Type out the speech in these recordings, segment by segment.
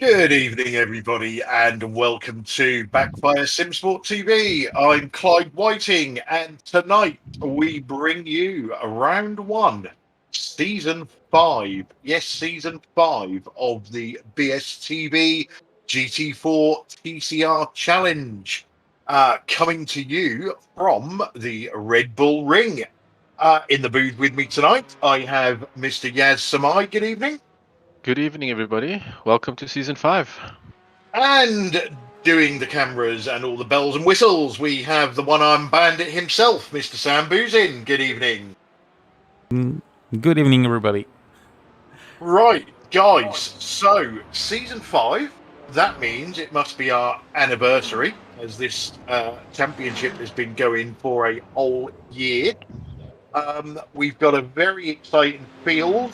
Good evening, everybody, and welcome to Backfire Simsport TV. I'm Clyde Whiting, and tonight we bring you round one, season 5. Yes, season 5 of the BSTV GT4 TCR Challenge, coming to you from the Red Bull Ring. In the booth with me tonight, I have Mr. Yaz Samai. Good evening. Good evening, everybody. Welcome to season 5. And doing the cameras and all the bells and whistles, we have the one-armed bandit himself, Mr. Sam Boozin. Good evening. Good evening, everybody. Right, guys, so season 5, that means it must be our anniversary, as this championship has been going for a whole year. We've got a very exciting field.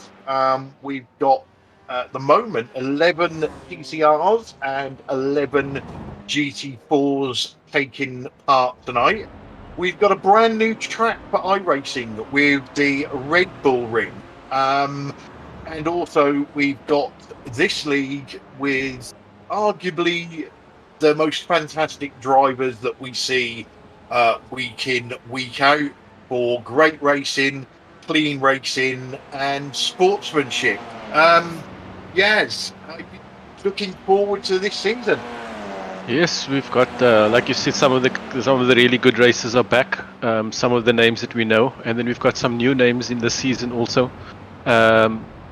We've got, at the moment, 11 TCRs and 11 GT4s taking part tonight. We've got a brand new track for iRacing with the Red Bull Ring. And also, we've got this league with arguably the most fantastic drivers that we see week in, week out, for great racing, clean racing, and sportsmanship. Yes, looking forward to this season. Yes, we've got, like you said, some of the really good races are back. Some of the names that we know, and then we've got some new names in the season also.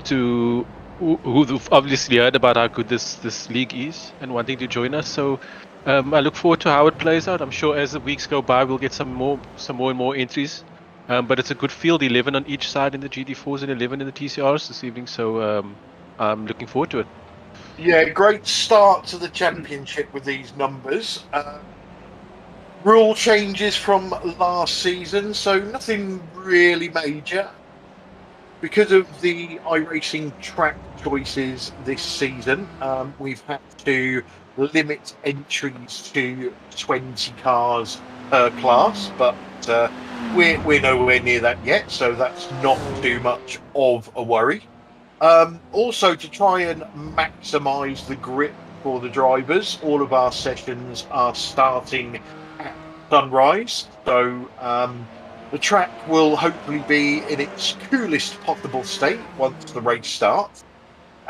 Who've obviously heard about how good this league is and wanting to join us. So I look forward to how it plays out. I'm sure as the weeks go by, we'll get some more and more entries. But it's a good field, 11 on each side in the GT4s and 11 in the TCRs this evening. So I'm looking forward to it. Yeah, great start to the championship with these numbers. Rule changes from last season, so nothing really major. Because of the iRacing track choices this season, we've had to limit entries to 20 cars per class, but we're nowhere near that yet, so that's not too much of a worry. Also, to try and maximise the grip for the drivers, all of our sessions are starting at sunrise, so the track will hopefully be in its coolest possible state once the race starts.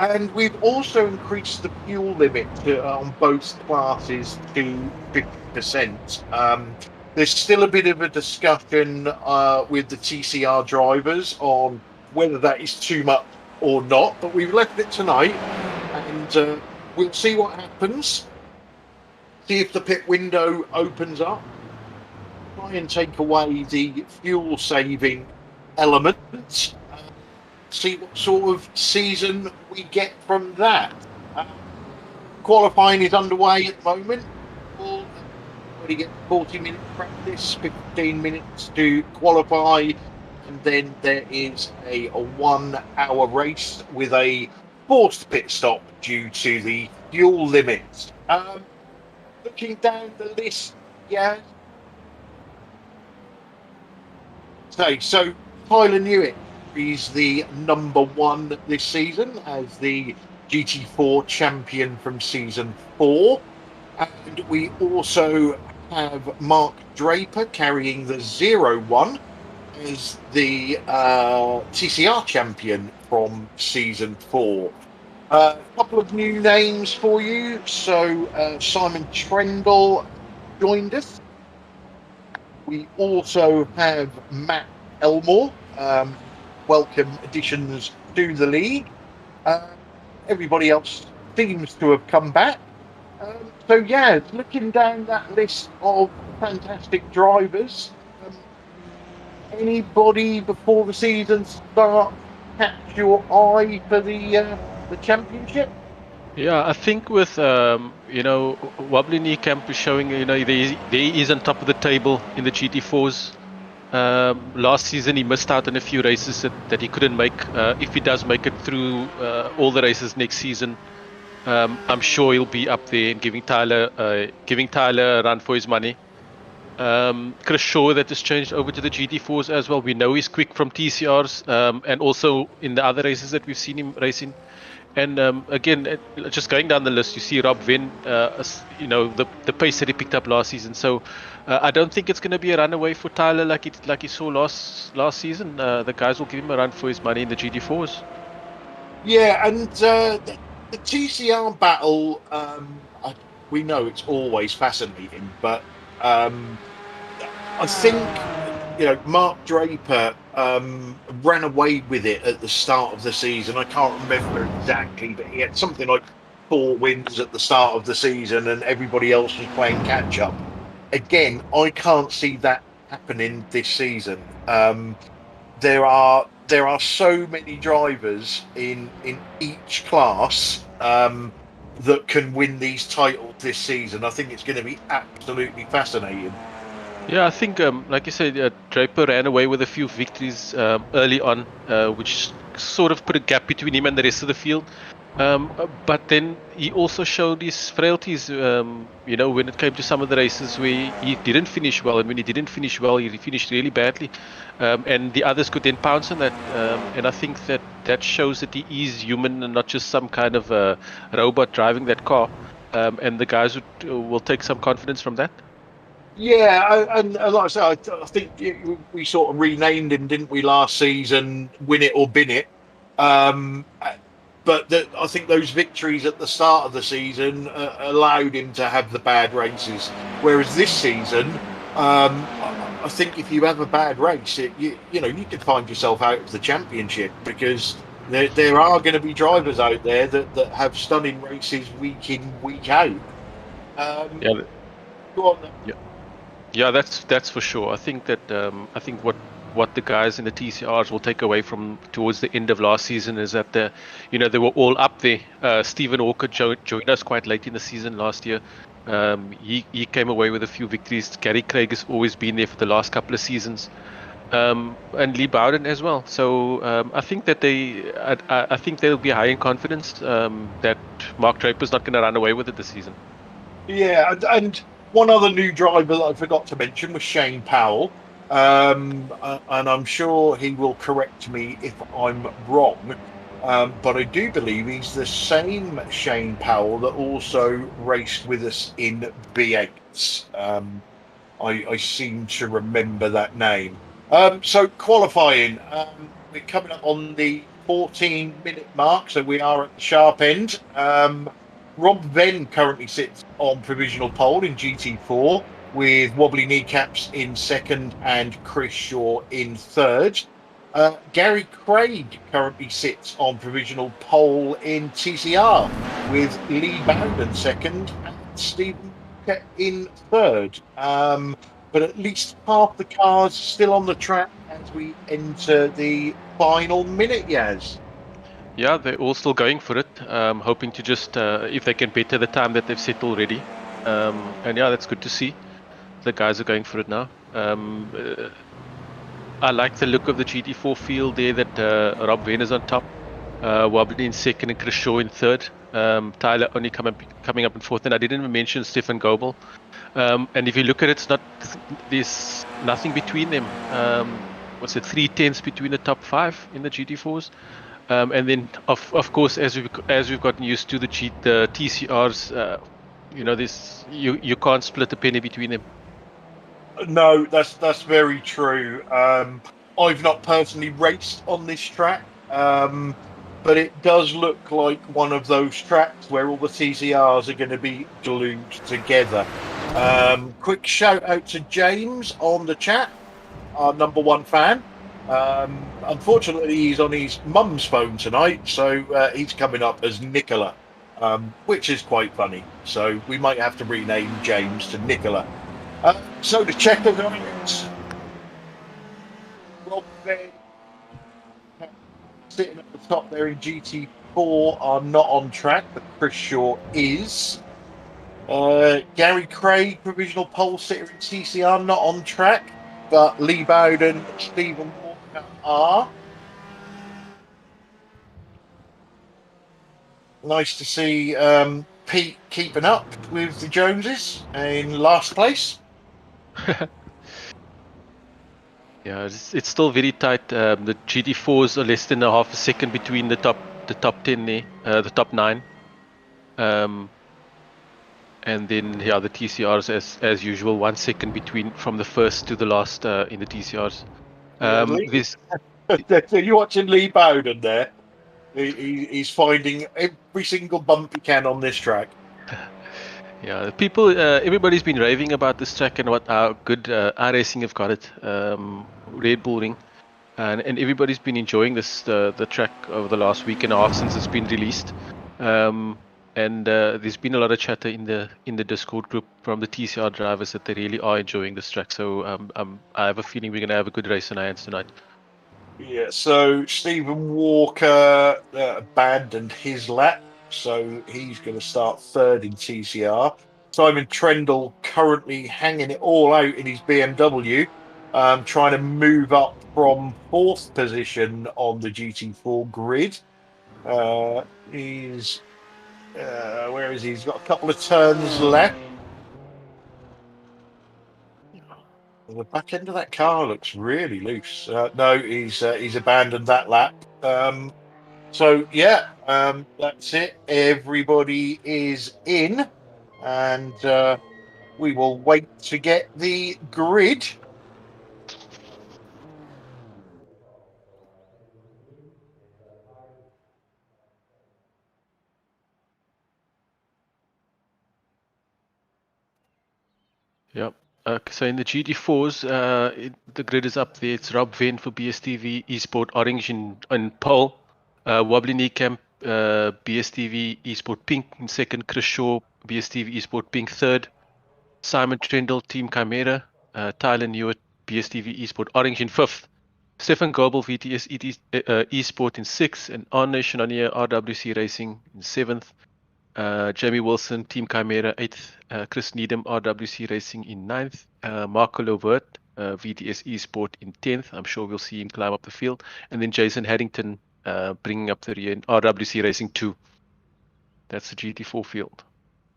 And we've also increased the fuel limit on both classes to 50%. There's still a bit of a discussion with the TCR drivers on whether that is too much or not, but we've left it tonight, and we'll see what happens. See if the pit window opens up. Try and take away the fuel saving element. See what sort of season we get from that. Qualifying is underway at the moment. We'll already get 40 minutes practice, 15 minutes to qualify, and then there is a 1 hour race with a forced pit stop due to the fuel limits. Looking down the list, yeah. So Tyler Newitt is the number 1 this season as the GT4 champion from season 4. And we also have Mark Draper carrying the 0-1 as the TCR champion from season 4. A couple of new names for you. So Simon Trendle joined us. We also have Matt Elmore, welcome additions to the league. Everybody else seems to have come back. So yeah, looking down that list of fantastic drivers, anybody before the season starts catch your eye for the championship? Yeah, I think with Wobbly Knee Camp is showing he is on top of the table in the GT4s. Last season he missed out on a few races that he couldn't make. If he does make it through all the races next season, I'm sure he'll be up there and giving Tyler a run for his money. Chris Shaw that has changed over to the GT4s as well. We know he's quick from TCRs and also in the other races that we've seen him racing. And again, just going down the list, you see Rob Venn, the pace that he picked up last season. So I don't think it's going to be a runaway for Tyler like he saw last season. The guys will give him a run for his money in the GT4s. Yeah, and the TCR battle, we know it's always fascinating, but I think Mark Draper ran away with it at the start of the season. I can't remember exactly, but he had something like 4 wins at the start of the season, and everybody else was playing catch up. Again, I can't see that happening this season. There are so many drivers in each class that can win these titles this season. I think it's going to be absolutely fascinating. Yeah, I think, like you said, Draper ran away with a few victories early on, which sort of put a gap between him and the rest of the field. But then he also showed his frailties, when it came to some of the races where he didn't finish well. And when he didn't finish well, he finished really badly. And the others could then pounce on that. And I think that shows that he is human and not just some kind of robot driving that car. And the guys will take some confidence from that. Yeah, and like I said, I think we sort of renamed him, didn't we, last season? Win it or bin it. But I think those victories at the start of the season allowed him to have the bad races. Whereas this season, I think if you have a bad race, you could find yourself out of the championship, because there are going to be drivers out there that have stunning races week in, week out. Yeah. Go on then. Yeah, that's for sure. I think that what the guys in the TCRs will take away from towards the end of last season is that they were all up there. Stephen Walker joined us quite late in the season last year. He came away with a few victories. Gary Craig has always been there for the last couple of seasons, and Lee Bowden as well. So I think that I think they'll be high in confidence that Mark Draper's not going to run away with it this season. Yeah, and one other new driver that I forgot to mention was Shane Powell. And I'm sure he will correct me if I'm wrong, but I do believe he's the same Shane Powell that also raced with us in B8s. I seem to remember that name. So qualifying, we're coming up on the 14-minute mark, so we are at the sharp end. Rob Venn currently sits on provisional pole in GT4, with Wobbly Kneecaps in second and Chris Shaw in third. Gary Craig currently sits on provisional pole in TCR, with Lee Bowden second and Stephen in third. But at least half the cars still on the track as we enter the final minute, Yaz. Yeah, they're all still going for it, hoping to just, if they can better the time that they've set already. And yeah, that's good to see. The guys are going for it now. I like the look of the GT4 field there, that Rob Venn is on top, Wobbly in second and Chris Shaw in third. Tyler only coming up in fourth, and I didn't even mention Stefan Goebel. And if you look at it, there's nothing between them. What's it, 3/10 between the top 5 in the GT4s. And then, of course, as we've gotten used to the TCRs, you can't split a penny between them. No, that's very true. I've not personally raced on this track, but it does look like one of those tracks where all the TCRs are going to be glued together. Quick shout out to James on the chat, our #1 fan. Unfortunately, he's on his mum's phone tonight, so he's coming up as Nicola, which is quite funny. So we might have to rename James to Nicola. So the checker guys, Rob Venn sitting at the top there in GT4 are not on track, but Chris Shaw is. Gary Craig, provisional pole sitter in TCR, not on track, but Lee Bowden and Stephen Walker are. Nice to see Pete keeping up with the Joneses in last place. Yeah, it's still very tight. The GT4s are less than a half a second between the the top 10 there, the top 9. And then the TCRs as usual, 1 second between from the first to the last in the TCRs. So you're watching Lee Bowden there. He's finding every single bump he can on this track. Yeah, people, everybody's been raving about this track and what how good iRacing have got it, Red Bull Ring, and everybody's been enjoying this the track over the last week and a half since it's been released. And there's been a lot of chatter in the Discord group from the TCR drivers that they really are enjoying this track. So I have a feeling we're going to have a good race in our hands tonight. Yeah, so Stephen Walker abandoned his lap, so he's going to start third in TCR. Simon Trendle currently hanging it all out in his BMW, trying to move up from 4th position on the GT4 grid. He's where is he? He's got a couple of turns left. The back end of that car looks really loose. No, he's abandoned that lap. So yeah, that's it. Everybody is in, and we will wait to get the grid. Yep. So in the GT4s, the grid is up there. It's Rob Venn for BSTV Esport Orange in pole. Wobbly Knee Camp, BSTV Esport Pink in second. Chris Shaw, BSTV Esport Pink third. Simon Trendle, Team Chimera. Tyler Newitt, BSTV Esport Orange in fifth. Stefan Gobel, VTS Esport in sixth. And Arne Shanania, RWC Racing in seventh. Jamie Wilson, Team Chimera, 8th. Chris Needham, RWC Racing in 9th. Marco Lovert, VTS Esport in 10th. I'm sure we'll see him climb up the field. And then Jason Haddington bringing up the rear in RWC Racing 2. That's the GT4 field.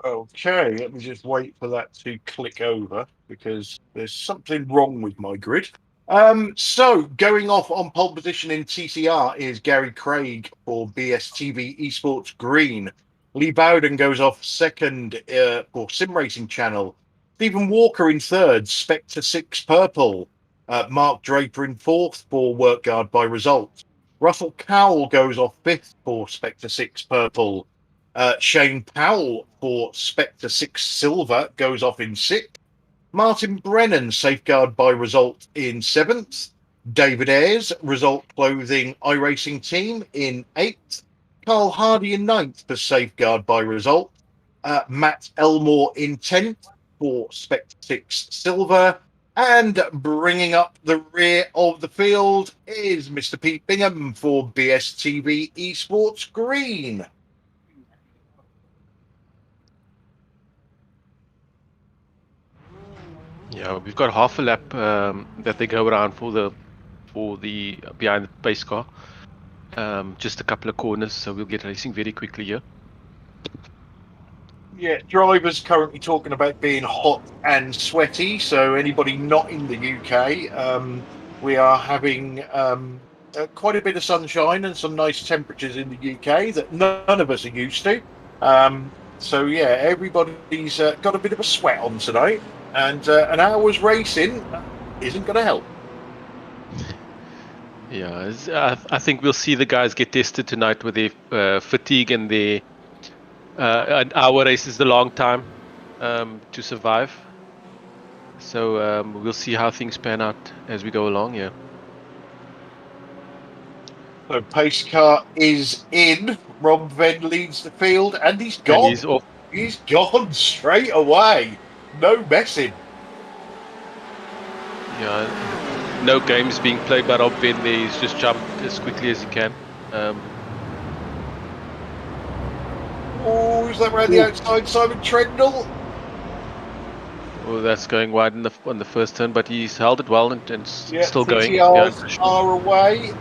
Okay, let me just wait for that to click over because there's something wrong with my grid. So going off on pole position in TCR is Gary Craig for BSTV Esports Green. Lee Bowden goes off second for Sim Racing Channel. Stephen Walker in third, Spectre 6 Purple. Mark Draper in fourth for Work Guard by Result. Russell Cowell goes off fifth for Spectre 6 Purple. Shane Powell for Spectre 6 Silver goes off in sixth. Martin Brennan, Safeguard by Result in seventh. David Ayres, Result Clothing iRacing Team in eighth. Carl Hardy in ninth for Safeguard by Result. Matt Elmore in 10th for Spectre 6 Silver. And bringing up the rear of the field is Mr. Pete Bingham for BSTV Esports Green. Yeah, we've got half a lap that they go around for the behind the pace car. Just a couple of corners, so we'll get racing very quickly here. Yeah, drivers currently talking about being hot and sweaty. So anybody not in the UK, we are having quite a bit of sunshine and some nice temperatures in the UK that none of us are used to. So yeah, everybody's got a bit of a sweat on tonight, and an hour's racing isn't going to help. Yeah, I think we'll see the guys get tested tonight with their fatigue and their an hour race is the long time to survive. So we'll see how things pan out as we go along. Yeah. So pace car is in. Rob Venn leads the field, and he's gone. And he's off. He's gone straight away. No messing. Yeah. No games being played by Rob Venn there. He's just jumped as quickly as he can. Oh, is that around the outside, Simon Trendle? Oh, that's going wide on the first turn, but he's held it well and still going. TCRs are away.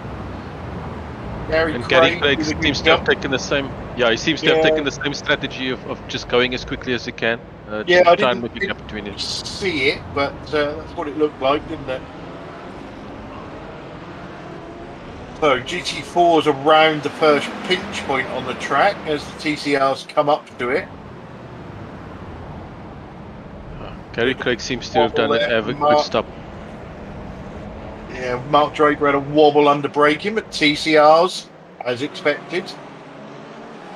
Gary Craig seems to have taken the same. Yeah, he seems to have taken the same strategy of just going as quickly as he can. I try and make a gap between it. See it, but that's what it looked like, didn't it? So GT4's around the first pinch point on the track as the TCRs come up to it. Gary Craig seems to have done an ever good stop. Yeah, Mark Draper had a wobble under braking, but TCRs, as expected,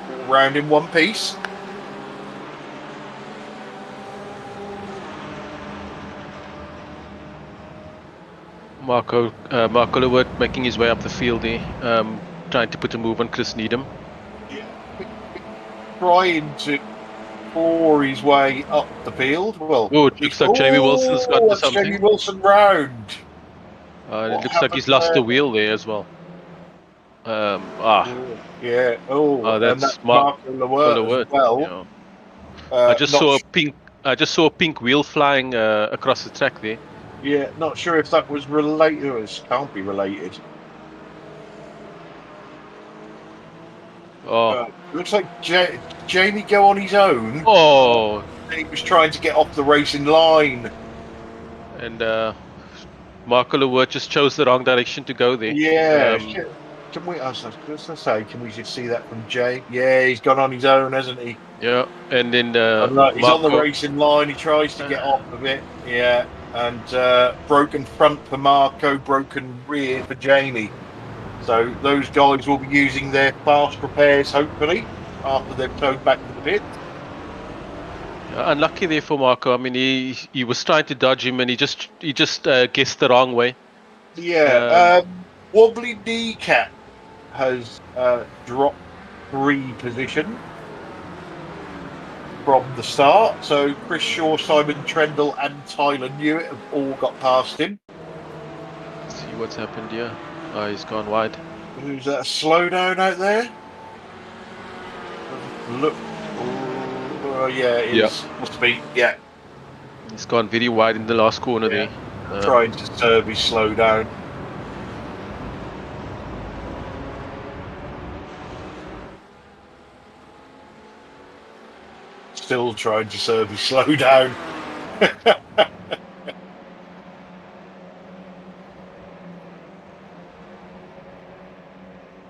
all round in one piece. Marco Lewert making his way up the field here, trying to put a move on Chris Needham. Yeah, trying to claw his way up the field. Well, it looks like Jamie Wilson's got to something. Jamie Wilson round. It looks like he's lost the wheel there as well. Yeah. That's Marco Lewert as well. Yeah. I just saw a pink wheel flying across the track there. Yeah, not sure if that was related. It can't be related. Looks like Jamie go on his own. He was trying to get off the racing line. And Marco Lewert just chose the wrong direction to go there. Yeah. Can we? I was gonna say, can we just see that from Jay? Yeah, he's gone on his own, hasn't he? Yeah, and then he's on the racing line. He tries to get off of it. Yeah, and broken front for Marco, broken rear for Jamie. So those guys will be using their fast repairs hopefully after they've towed back to the pit. Unlucky there for Marco. I mean, he was trying to dodge him, and he just guessed the wrong way. Yeah. Wobbly Kneecap has dropped 3 position from the start. So Chris Shaw, Simon Trendle, and Tyler Newitt have all got past him. Let's see what's happened here. Oh, he's gone wide. Who's that? A slowdown out there? Look. Yeah, it is. Must be. Yeah. He's gone very wide in the last corner there. Trying to serve his slowdown. Still trying to serve his slowdown.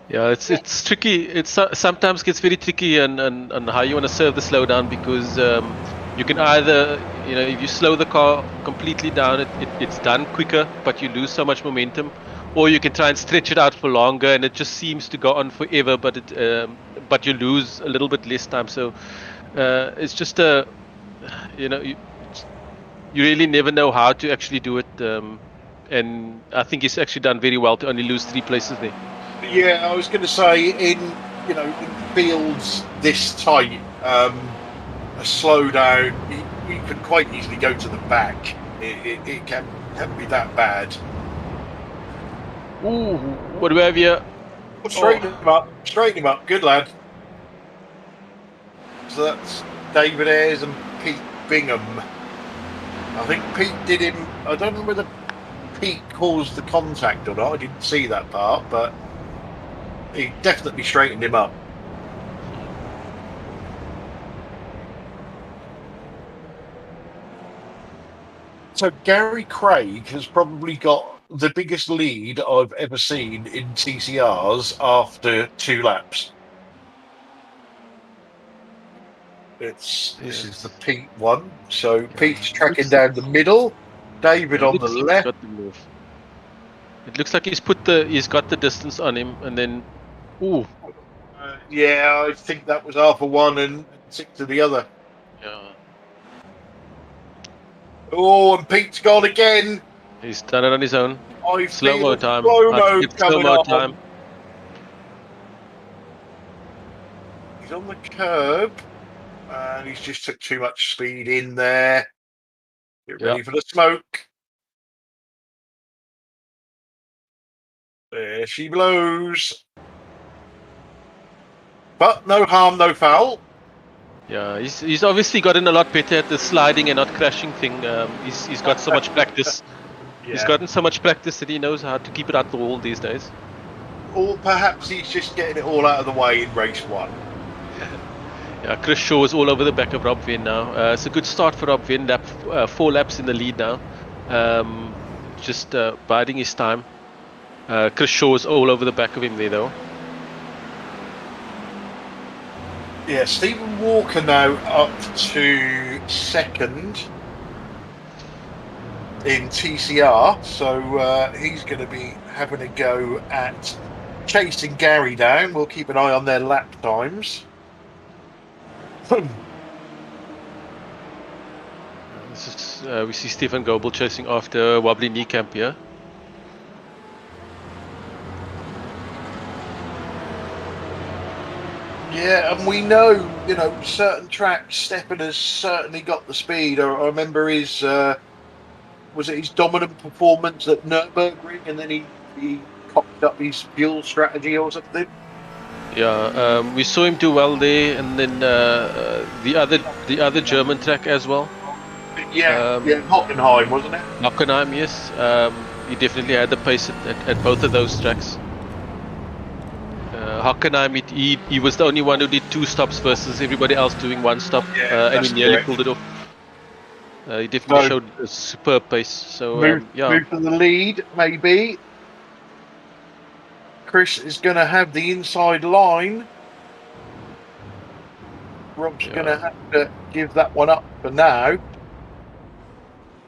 Yeah, it's tricky. It's sometimes gets very tricky on how you want to serve the slowdown, because you can either, if you slow the car completely down, it's done quicker, but you lose so much momentum, or you can try and stretch it out for longer, and it just seems to go on forever, but you lose a little bit less time. So it's just you really never know how to actually do it, and I think he's actually done very well to only lose 3 places there. Yeah, I was going to say, in fields this tight, a slowdown, you could quite easily go to the back. It can be that bad. Ooh, what do we have here? Straighten him up, good lad. So that's David Ayres and Pete Bingham. I think Pete did him. I don't know whether Pete caused the contact or not. I didn't see that part, but he definitely straightened him up. So Gary Craig has probably got the biggest lead I've ever seen in TCRs after 2 laps. This is the Pete one. So Pete's tracking down the middle, David on the left. It looks like he's got the distance on him, and then yeah, I think that was half of one and 6 of the other. Yeah. Oh, and Pete's gone again. He's done it on his own. Slow-mo time. Slow-mo time. He's on the curb, and he's just took too much speed in there. Get ready for the smoke. There she blows. But no harm, no foul. Yeah, he's obviously gotten a lot better at the sliding and not crashing thing. He's got so much practice. Yeah. He's gotten so much practice that he knows how to keep it out the wall these days. Or perhaps he's just getting it all out of the way in race 1. Yeah, Chris Shaw is all over the back of Rob Venn now. It's a good start for Rob Venn. 4 laps in the lead now. Just biding his time. Chris Shaw's all over the back of him there, though. Yeah, Stephen Walker now up to second in TCR, so he's going to be having a go at chasing Gary down. We'll keep an eye on their lap times. This is, we see Stephen Goebel chasing after Wobbly Knee Camp here. Yeah, and we know, certain tracks, Steppen has certainly got the speed. I remember his, was it his dominant performance at Nürburgring, and then he cocked up his fuel strategy or something? Yeah, we saw him do well there, and then the other German track as well. Yeah, Hockenheim, wasn't it? Hockenheim, yes. He definitely had the pace at both of those tracks. Hockenheim, he was the only one who did 2 stops versus everybody else doing 1 stop, and he nearly pulled it off. He definitely showed a superb pace. So move for the lead, maybe. Chris is going to have the inside line. Rob's going to have to give that one up for now.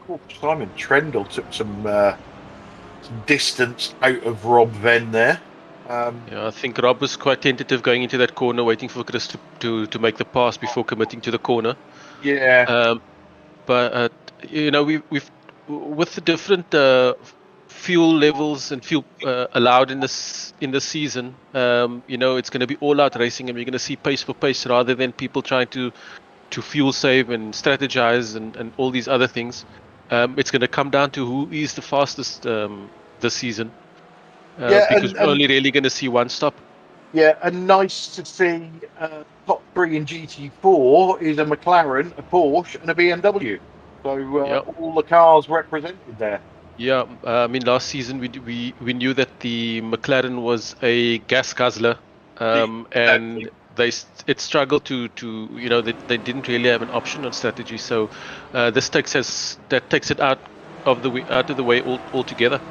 Cool. Simon Trendle took some distance out of Rob Venn there. I think Rob was quite tentative going into that corner, waiting for Chris to make the pass before committing to the corner. Yeah. But we've with the different fuel levels and fuel allowed in this season, it's going to be all out racing, and we're going to see pace for pace rather than people trying to fuel save and strategize and all these other things. It's going to come down to who is the fastest this season. Because we're only really going to see 1 stop. Yeah, and nice to see top 3 in GT4 is a McLaren, a Porsche, and a BMW. So all the cars represented there. Yeah, I mean, last season we knew that the McLaren was a gas guzzler, and it struggled to they didn't really have an option on strategy. So this takes it out of the way altogether.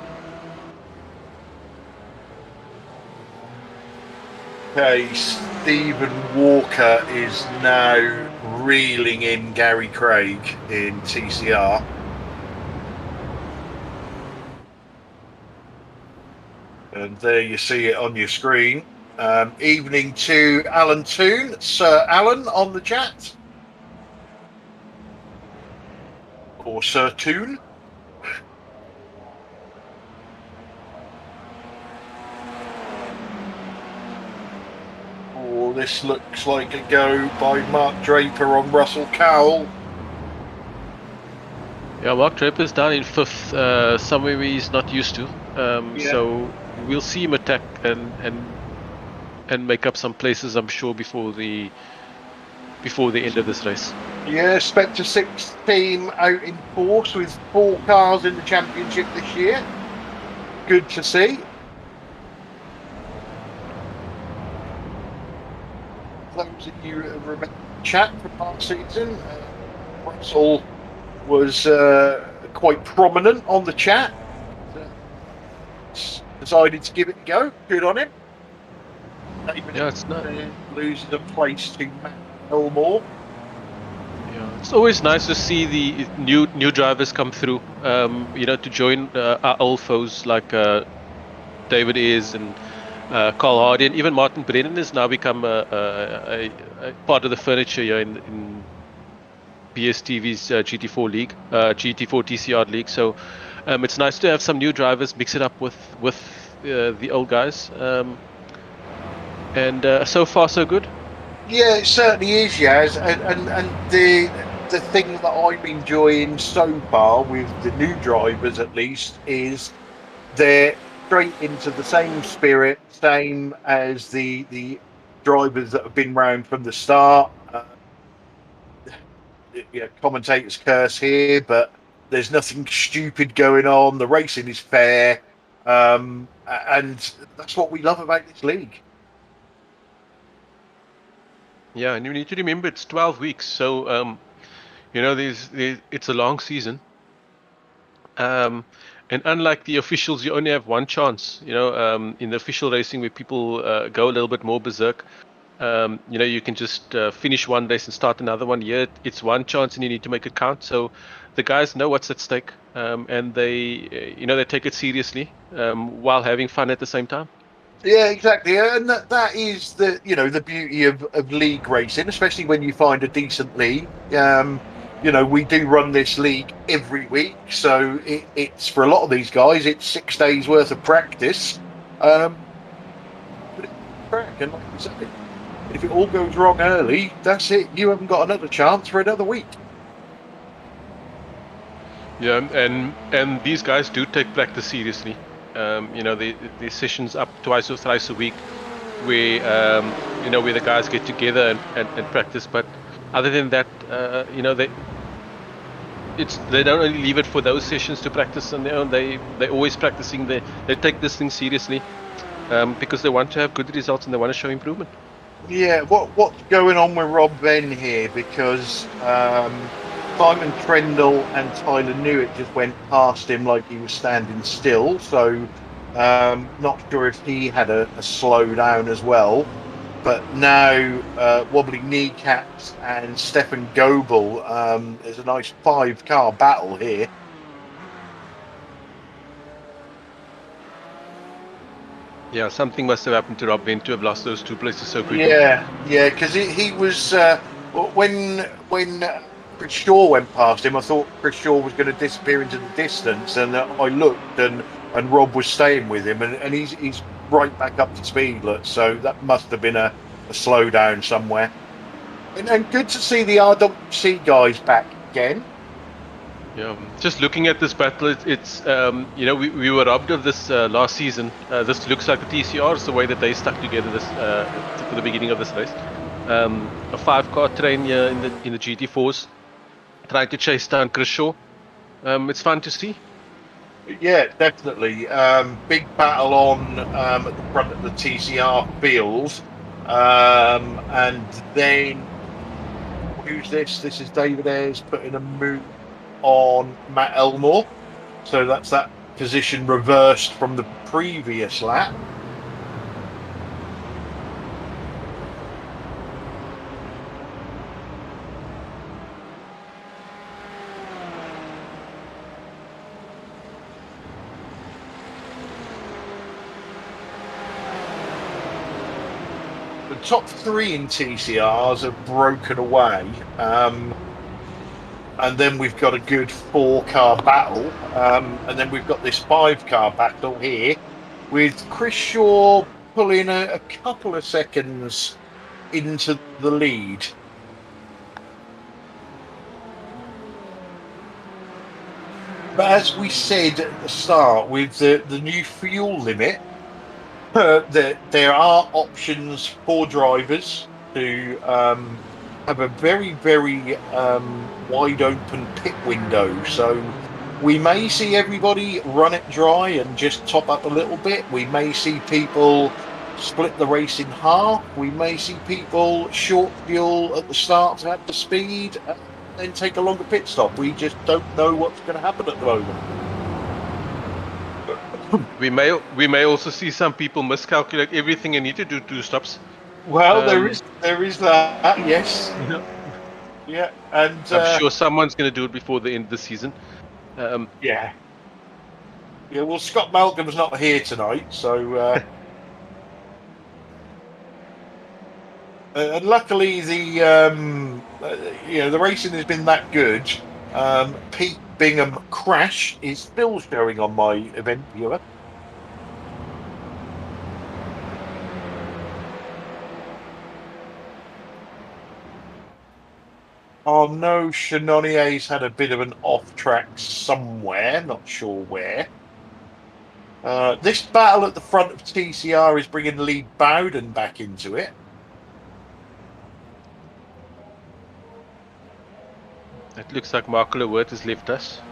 Okay, Stephen Walker is now reeling in Gary Craig in TCR. And there you see it on your screen. Evening to Alan Toon. Sir Alan on the chat. Or Sir Toon. Oh, this looks like a go by Mark Draper on Russell Cowell. Yeah, Mark Draper's down in 5th, somewhere where he's not used to. So we'll see him attack and make up some places, I'm sure, before the end of this race. Yeah, Spectre 6 team out in force with 4 cars in the championship this year. Good to see. Those of you that remember the chat from last season, Russell was quite prominent on the chat. Decided to give it a go. Good on him. Yeah, it's not loses a place to Matt Elmore. Yeah, it's always nice to see the new drivers come through. To join our old foes like David Ayres and Carl Hardy, and even Martin Brennan has now become a part of the furniture here in BSTV's GT4 league, GT4 TCR league. So it's nice to have some new drivers, mix it up with the old guys, and so far so good. Yeah, it certainly is, Yaz, and the thing that I'm enjoying so far with the new drivers, at least, is they're straight into the same spirit, same as the drivers that have been around from the start. Commentators curse here, but there's nothing stupid going on. The racing is fair, and that's what we love about this league. Yeah, and you need to remember it's 12 weeks, so it's a long season. And unlike the officials, you only have one chance. In the official racing where people go a little bit more berserk, you can just finish one race and start another one. Here, it's one chance, and you need to make it count. So the guys know what's at stake, and they take it seriously while having fun at the same time. Yeah, exactly, and that is the beauty of league racing, especially when you find a decent league. We do run this league every week, so it's for a lot of these guys, it's 6 days worth of practice. But it's crack, and like you say, if it all goes wrong early, that's it. You haven't got another chance for another week. Yeah, and these guys do take practice seriously. The sessions up twice or thrice a week, where where the guys get together and practice. But other than that, they don't only leave it for those sessions to practice on their own. They're always practicing. They take this thing seriously because they want to have good results and they want to show improvement. Yeah, what's going on with Rob Venn here? Because Simon Trendle and Tyler Newitt just went past him like he was standing still. So not sure if he had a slowdown as well. But now Wobbly Kneecaps and Stefan Goebel, there's a nice 5-car battle here. Yeah, something must have happened to Rob Venn to have lost those 2 places so quickly. Yeah, because he was when Chris Shaw went past him, I thought Chris Shaw was going to disappear into the distance, and I looked, and Rob was staying with him, and he's right back up to speed. Look, so that must have been a slowdown somewhere. And good to see the RWC guys back again. Yeah, just looking at this battle, it's we were robbed of this last season. This looks like the TCRs, the way that they stuck together this for the beginning of this race. A 5-car train here in the GT4s, trying to chase down Chris Shaw. It's fun to see. Yeah, definitely. Big battle on at the front of the TCR field, and then who's this? This is David Ayres putting a move on Matt Elmore, so that's that position reversed from the previous lap. The top 3 in TCRs have broken away. And then we've got a good 4-car battle, and then we've got this 5-car battle here with Chris Shaw pulling a couple of seconds into the lead. But as we said at the start, with the new fuel limit, there are options for drivers to have a very, very wide open pit window. So we may see everybody run it dry and just top up a little bit. We may see people split the race in half. We may see people short fuel at the start to have the speed and then take a longer pit stop. We just don't know what's going to happen at the moment. We may also see some people miscalculate everything and need to do 2 stops. Well, there is that, yes. Yeah, and I'm sure someone's going to do it before the end of the season. Yeah. Well, Scott Malcolm's not here tonight, so and luckily the racing has been that good. Pete Bingham crash is still showing on my event viewer. Oh no, Chenonnier's had a bit of an off track somewhere, not sure where. This battle at the front of TCR is bringing Lee Bowden back into it. It looks like Marco Lewert has left us.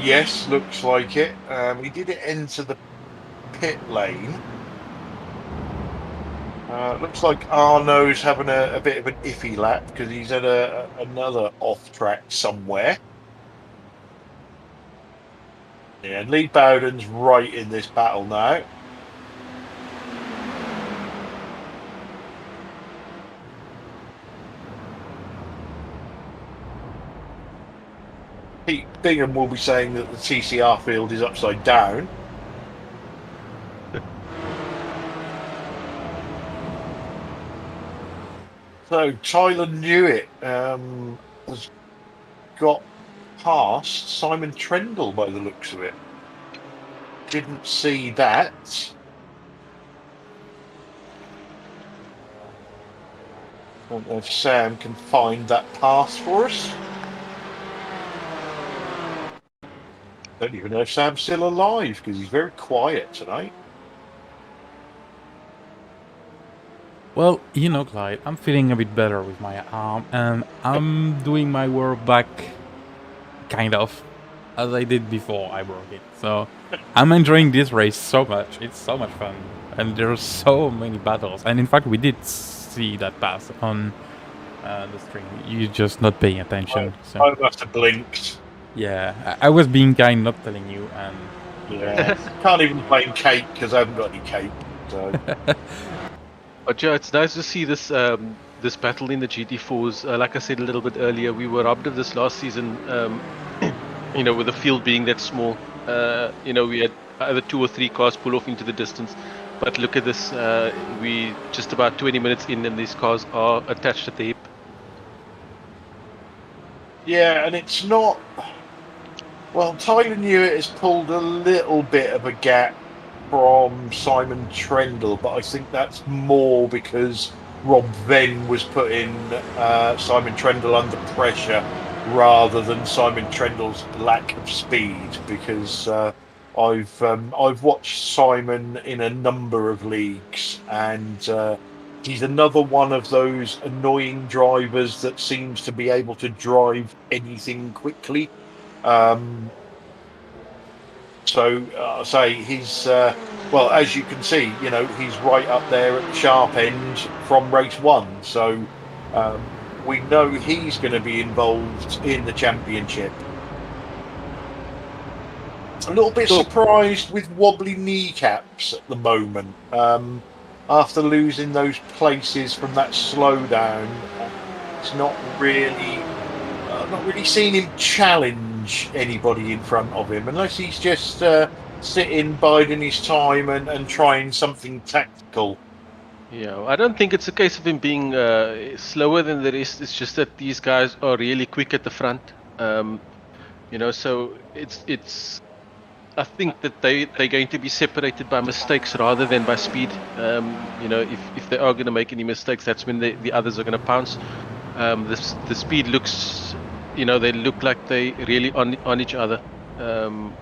Yes, looks like it. He did it into the pit lane. Looks like Arno's having a bit of an iffy lap because he's had another off track somewhere. Yeah, Lee Bowden's right in this battle now. Pete Bingham will be saying that the TCR field is upside down. So Tyler Newitt has got past Simon Trendle by the looks of it. Didn't see that. I don't know if Sam can find that pass for us. Don't even know if Sam's still alive because he's very quiet tonight. Well, you know, Clyde, I'm feeling a bit better with my arm, and I'm doing my work back, kind of, as I did before I broke it. So, I'm enjoying this race so much. It's so much fun, and there's so many battles. And in fact, we did see that pass on the stream. You're just not paying attention. So. I must have blinked. Yeah, I was being kind, not telling you, and yeah, can't even play cake because I haven't got any cake. So. But yeah, it's nice to see this this battle in the GT4s. Like I said a little bit earlier, we were robbed of this last season. You know, with the field being that small. You know, we had either 2 or 3 cars pull off into the distance. But look at this. We just about 20 minutes in, and these cars are attached at the hip. Yeah, and it's not. Well, Tyler Newitt has pulled a little bit of a gap from Simon Trendle, but I think that's more because Rob Venn was putting Simon Trendle under pressure rather than Simon Trendle's lack of speed. Because I've watched Simon in a number of leagues, and he's another one of those annoying drivers that seems to be able to drive anything quickly. So I say he's well, as you can see, you know, he's right up there at the sharp end from race 1. So we know he's going to be involved in the championship. A little bit surprised with wobbly kneecaps at the moment. After losing those places from that slowdown, it's not really seen him challenge anybody in front of him, unless he's just sitting, biding his time and trying something tactical. Yeah, I don't think it's a case of him being slower than the rest. It's just that these guys are really quick at the front. You know, so it's. I think that they're going to be separated by mistakes rather than by speed. You know, if they are going to make any mistakes, that's when the others are going to pounce. The speed looks, you know, they look like they really on each other,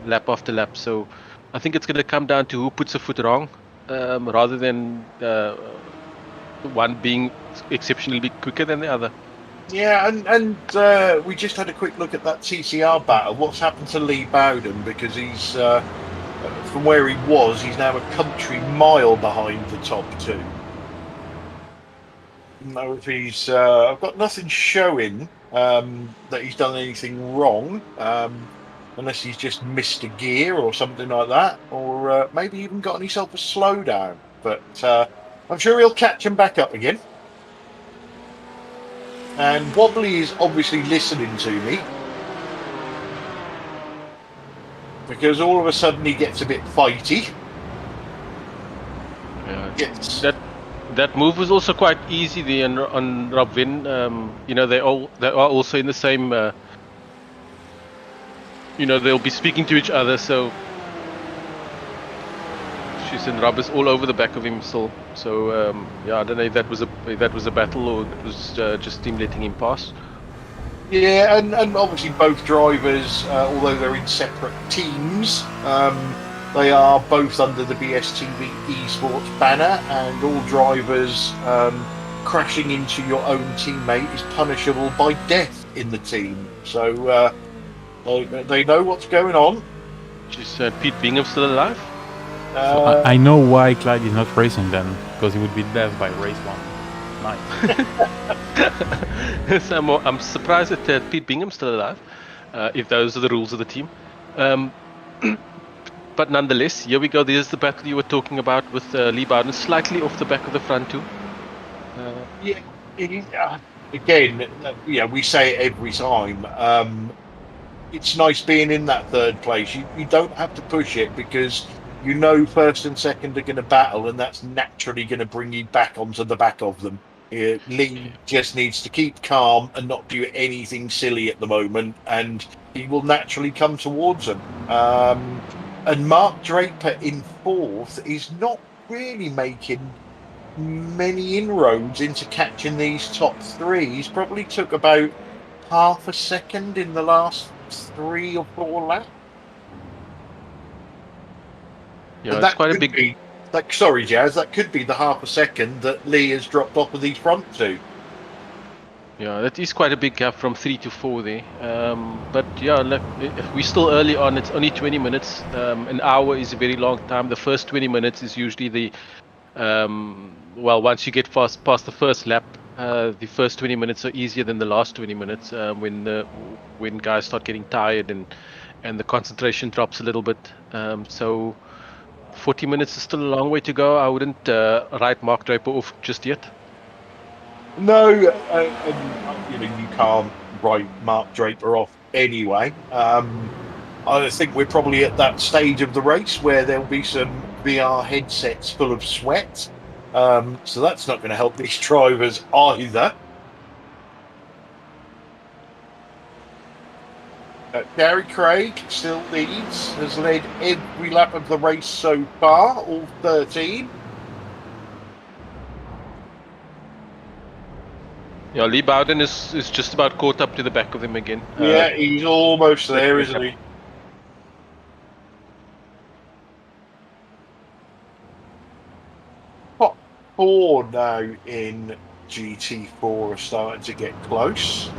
lap after lap. So I think it's going to come down to who puts a foot wrong, rather than one being exceptionally quicker than the other. Yeah, and we just had a quick look at that TCR battle. What's happened to Lee Bowden? Because he's, from where he was, he's now a country mile behind the top 2. No, if he's, I've got nothing showing that he's done anything wrong, unless he's just missed a gear or something like that, or maybe even got himself a slowdown. But I'm sure he'll catch him back up again. And Wobbly is obviously listening to me, because all of a sudden he gets a bit fighty. Yeah, that move was also quite easy there on Rob Venn. You know, they are also in the same. You know, they'll be speaking to each other. So she's in Rob is all over the back of him still. So yeah, I don't know if that was a battle or it was just him letting him pass. Yeah, and obviously both drivers, although they're in separate teams, they are both under the BSTV eSports banner, and all drivers crashing into your own teammate is punishable by death in the team. So they know what's going on. Is Pete Bingham still alive? So I know why Clyde is not racing then, because he would be dead by race 1. Nice. So I'm surprised that Pete Bingham's still alive, if those are the rules of the team. but nonetheless, here we go. There's the battle you were talking about with Lee Bowden, slightly off the back of the front too. Again, we say it every time. It's nice being in that third place. You don't have to push it because you know first and second are going to battle, and that's naturally going to bring you back onto the back of them. Lee just needs to keep calm and not do anything silly at the moment, and he will naturally come towards them. And Mark Draper in fourth is not really making many inroads into catching these top three. He's probably took about half a second in the last 3 or 4 laps. Yeah, that's quite a big. Sorry, Jazz. That could be the half a second that Lee has dropped off of these front two. Yeah, that is quite a big gap from 3 to 4 there. But yeah, look, we're still early on. It's only 20 minutes. An hour is a very long time. The first 20 minutes is usually the once you get past the first lap, the first 20 minutes are easier than the last 20 minutes when guys start getting tired and the concentration drops a little bit. So 40 minutes is still a long way to go. I wouldn't write Mark Draper off just yet. No, you can't write Mark Draper off anyway. I think we're probably at that stage of the race where there'll be some VR headsets full of sweat. So that's not going to help these drivers either. Gary Craig still leads, has led every lap of the race so far, all 13. Yeah, Lee Bowden is just about caught up to the back of him again. Yeah, he's almost there, isn't he? Top 4 now in GT4 are starting to get close.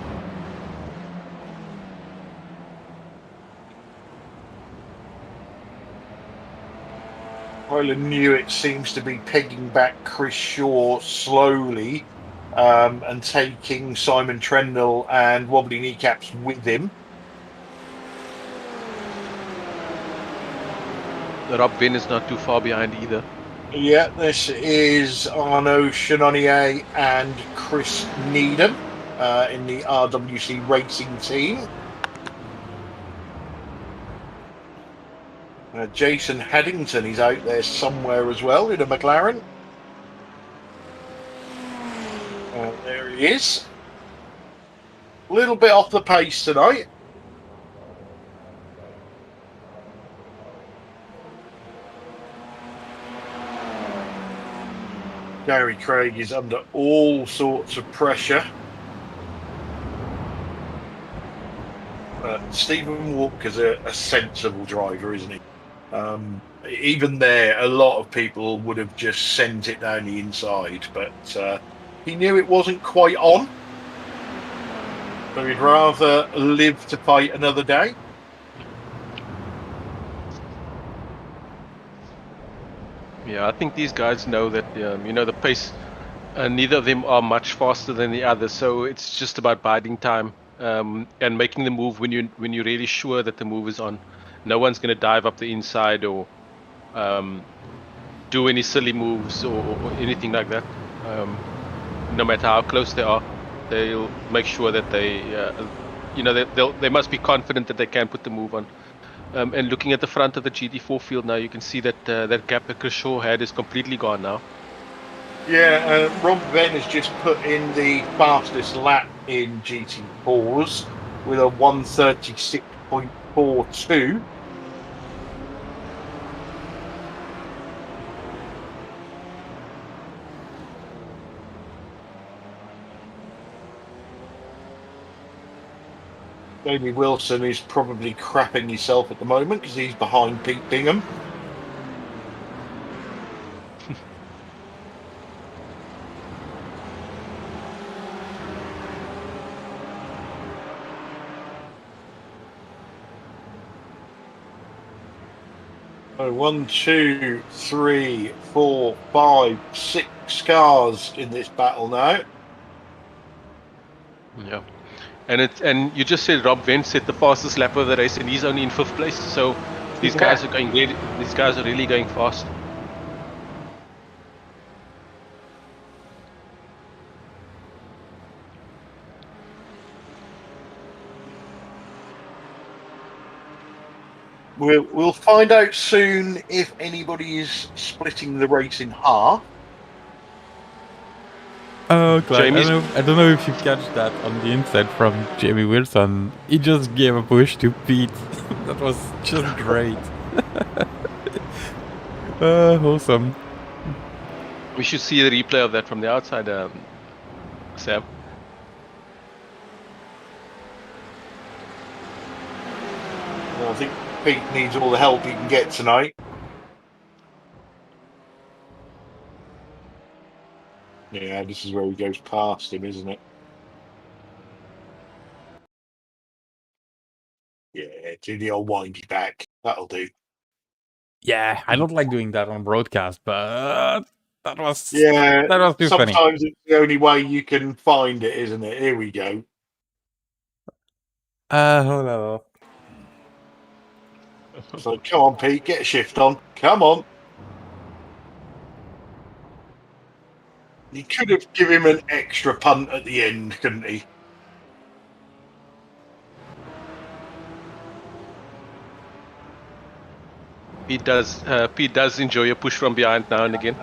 Tyler Newitt seems to be pegging back Chris Shaw slowly and taking Simon Trendle and Wobbly Kneecaps with him. Rob Venn is not too far behind either. Yeah, this is Arnaud Chenonnier and Chris Needham in the RWC Racing team. Jason Haddington is out there somewhere as well in a McLaren. There he is. A little bit off the pace tonight. Gary Craig is under all sorts of pressure. Stephen Walker's a sensible driver, isn't he? Even there, a lot of people would have just sent it down the inside, but he knew it wasn't quite on. So he'd rather live to fight another day. Yeah, I think these guys know that, the pace, neither of them are much faster than the other, so it's just about biding time and making the move when you're really sure that the move is on. No one's going to dive up the inside or do any silly moves or anything like that. No matter how close they are, they'll make sure that they must be confident that they can put the move on. And looking at the front of the GT4 field now, you can see that that gap that Chris Shaw had is completely gone now. Yeah, Rob Venn has just put in the fastest lap in GT4s with a 1:36.42. Jamie Wilson is probably crapping himself at the moment because he's behind Pete Bingham. So 1, 2, 3, 4, 5, 6 cars in this battle now. Yeah. And you just said Rob Venn set the fastest lap of the race, and he's only in 5th place. So These guys are going really. These guys are really going fast. We'll find out soon if anybody is splitting the race in half. Oh, Clyde, Jamie's- I don't know if you catch that on the inside from Jamie Wilson. He just gave a push to Pete. That was just great. Awesome. We should see a replay of that from the outside, Sam. Well, I think Pete needs all the help he can get tonight. Yeah, this is where he goes past him, isn't it? Yeah, do the old windy back. That'll do. Yeah, I don't like doing that on broadcast, but that was too funny. Sometimes it's the only way you can find it, isn't it? Here we go. Hold on. So come on, Pete, get a shift on. Come on. He could have given him an extra punt at the end, couldn't he? Pete does enjoy a push from behind now and again.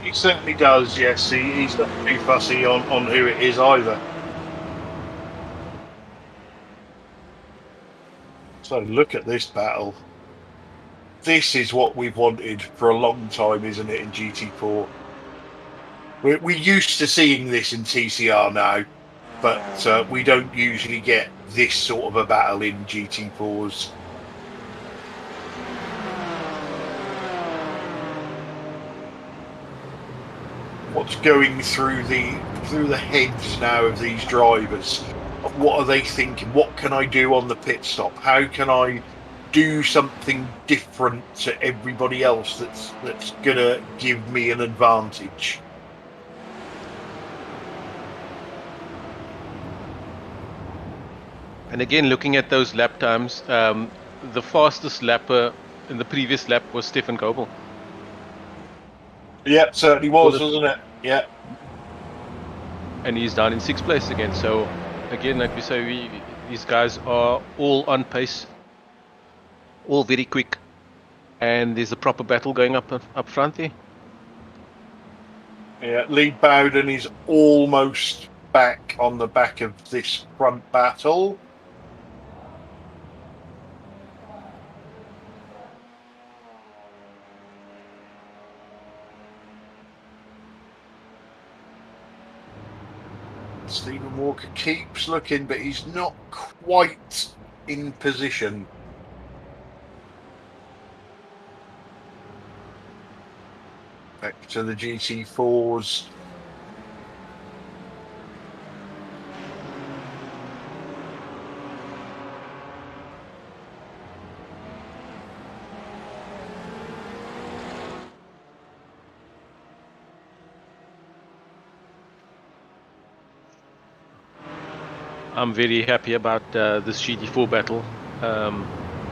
He certainly does, yes. He's not too fussy on who it is either. So look at this battle. This is what we've wanted for a long time, isn't it, in GT4? We're used to seeing this in TCR now, but we don't usually get this sort of a battle in GT4s. What's going through the heads now of these drivers? What are they thinking? What can I do on the pit stop? How can I do something different to everybody else that's gonna give me an advantage? And again, looking at those lap times, the fastest lapper in the previous lap was Stefan Goebel. Yeah, certainly was, wasn't it? Yeah. And he's down in 6th place again. So, again, like we say, these guys are all on pace, all very quick, and there's a proper battle going up front there. Yeah, Lee Bowden is almost back on the back of this front battle. Stephen Walker keeps looking, but he's not quite in position. Back to the GT4s. I'm very happy about this GT4 battle.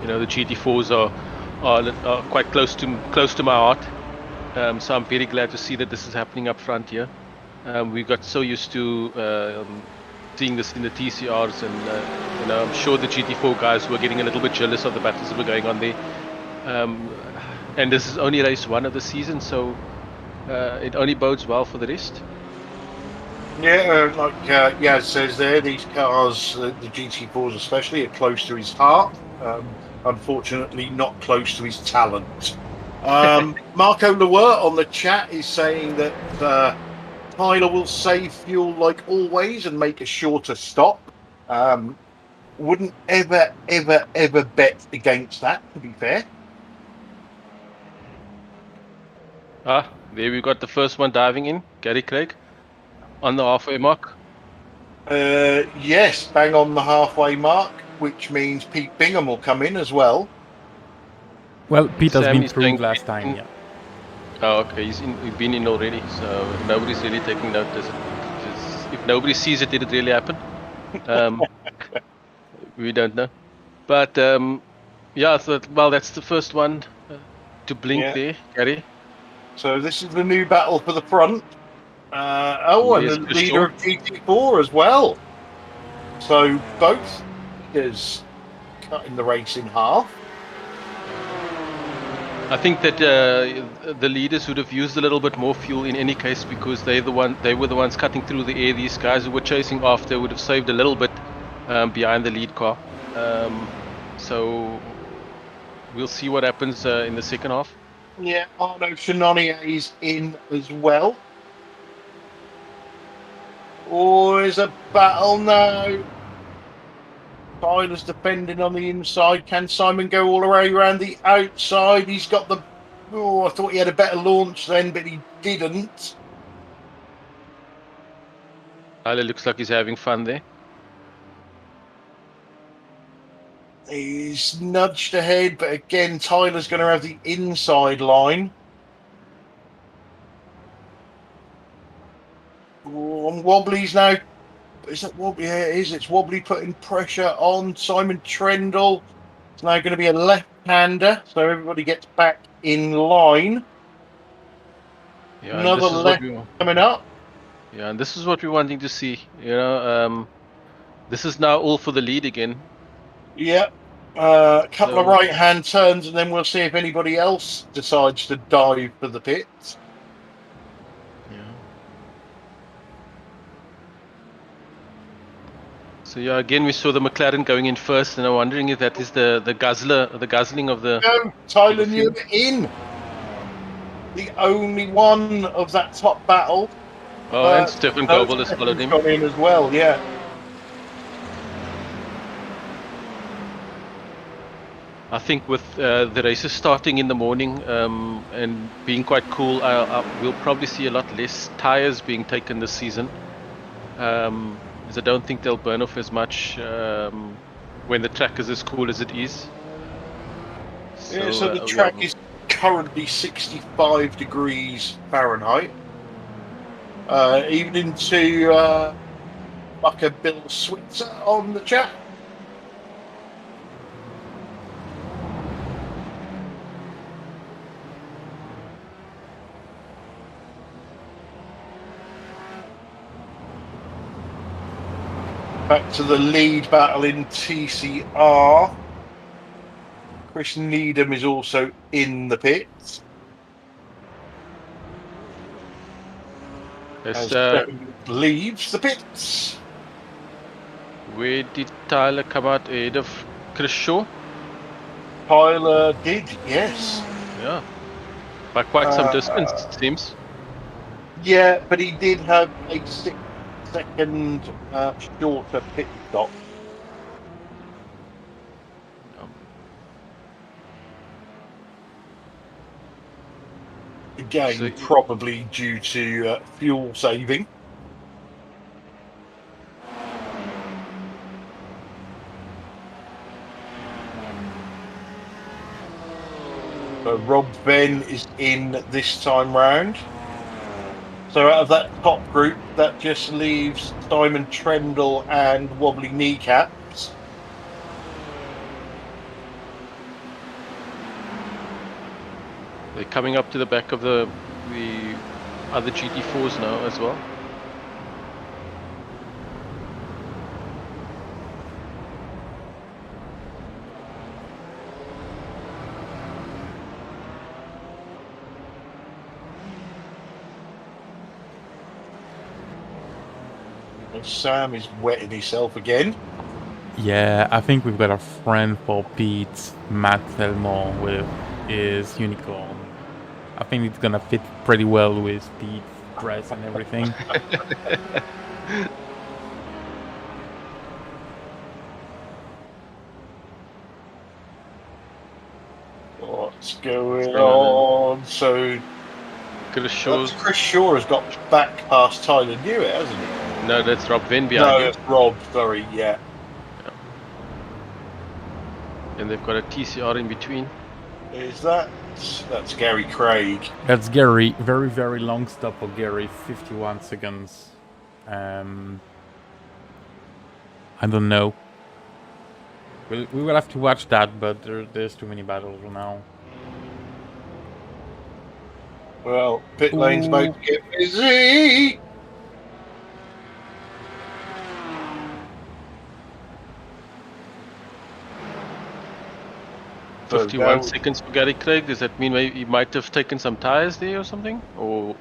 You know, the GT4s are quite close to my heart. So I'm very glad to see that this is happening up front here. We got so used to seeing this in the TCRs, and you know, I'm sure the GT4 guys were getting a little bit jealous of the battles that were going on there. And this is only race 1 of the season, so it only bodes well for the rest. Yeah, like Yaz says there, these cars, the GT4s especially, are close to his heart. Unfortunately, not close to his talent. Marco Lewert on the chat is saying that Tyler will save fuel like always and make a shorter stop. Wouldn't ever bet against that, to be fair. There we got the first one diving in, Gary Craig, on the halfway mark. Yes, bang on the halfway mark, which means Pete Bingham will come in as well. Well, Pete has Sam been is through saying last time, yeah. Oh, okay, he's been in already, so nobody's really taking note, does it? If nobody sees it, did it really happen? We don't know. But, you Yeah, so well, that's the first one to blink Yeah. there, Gary. So this is the new battle for the front. And Yes, the for leader sure. of GT4 as well. So both leaders cutting the race in half. I think that the leaders would have used a little bit more fuel in any case because they were the ones cutting through the air. These guys who were chasing after would have saved a little bit behind the lead car. So we'll see what happens in the second half. Yeah, Arno Chenonnier is in as well. Oh, there's a battle now. Tyler's defending on the inside. Can Simon go all the way around the outside? He's got the... Oh, I thought he had a better launch then, but he didn't. Tyler looks like he's having fun there. He's nudged ahead, but again, Tyler's going to have the inside line. Oh, and Wobbly's now... Is that Wobbly? Yeah, it is. It's Wobbly putting pressure on Simon Trendle. It's now going to be a left-hander, so everybody gets back in line. Yeah, Another left coming up. Yeah, and this is what we're wanting to see. You know, this is now all for the lead again. Yep. A couple of right-hand turns, and then we'll see if anybody else decides to dive for the pits. Yeah. So yeah, again we saw the McLaren going in first, and I'm wondering if that is the guzzling of the. No, Tyler New in. The only one of that top battle. Oh, and Stefan Goebel has followed him. Got in as well, yeah. I think with the races starting in the morning and being quite cool, we'll probably see a lot less tires being taken this season. Because I don't think they'll burn off as much when the track is as cool as it is. So the track is currently 65 degrees Fahrenheit. Evening to Mucker Bill Switzer on the chat. Back to the lead battle in TCR. Chris Needham is also in the pits. Leaves the pits. Where did Tyler come out ahead of Chris Shaw? Tyler did, yes. Yeah. By quite some distance, it seems. Yeah, but he did have a 6-second shorter pit stop. Again, probably due to fuel saving. So Rob Venn is in this time round. So out of that top group, that just leaves Simon Trendle and Wobbly Kneecaps. They're coming up to the back of the other GT4s now as well. Sam is wetting himself again. Yeah, I think we've got a friend for Pete, Matt Thelmore, with his unicorn. I think it's gonna fit pretty well with Pete's dress and everything. What's going on? So Chris Shaw has got back past Tyler Newitt, hasn't he? No, that's Rob Venn behind No, you. that's Rob, sorry, yeah. And they've got a TCR in between. Is that's Gary Craig? That's Gary. Very, very long stop for Gary. 51 seconds. I don't know. We will have to watch that, but there's too many battles now. Well, pit lane's about to get busy. So 51 now- seconds for Gary Craig. Does that mean maybe he might have taken some tires there or something? Or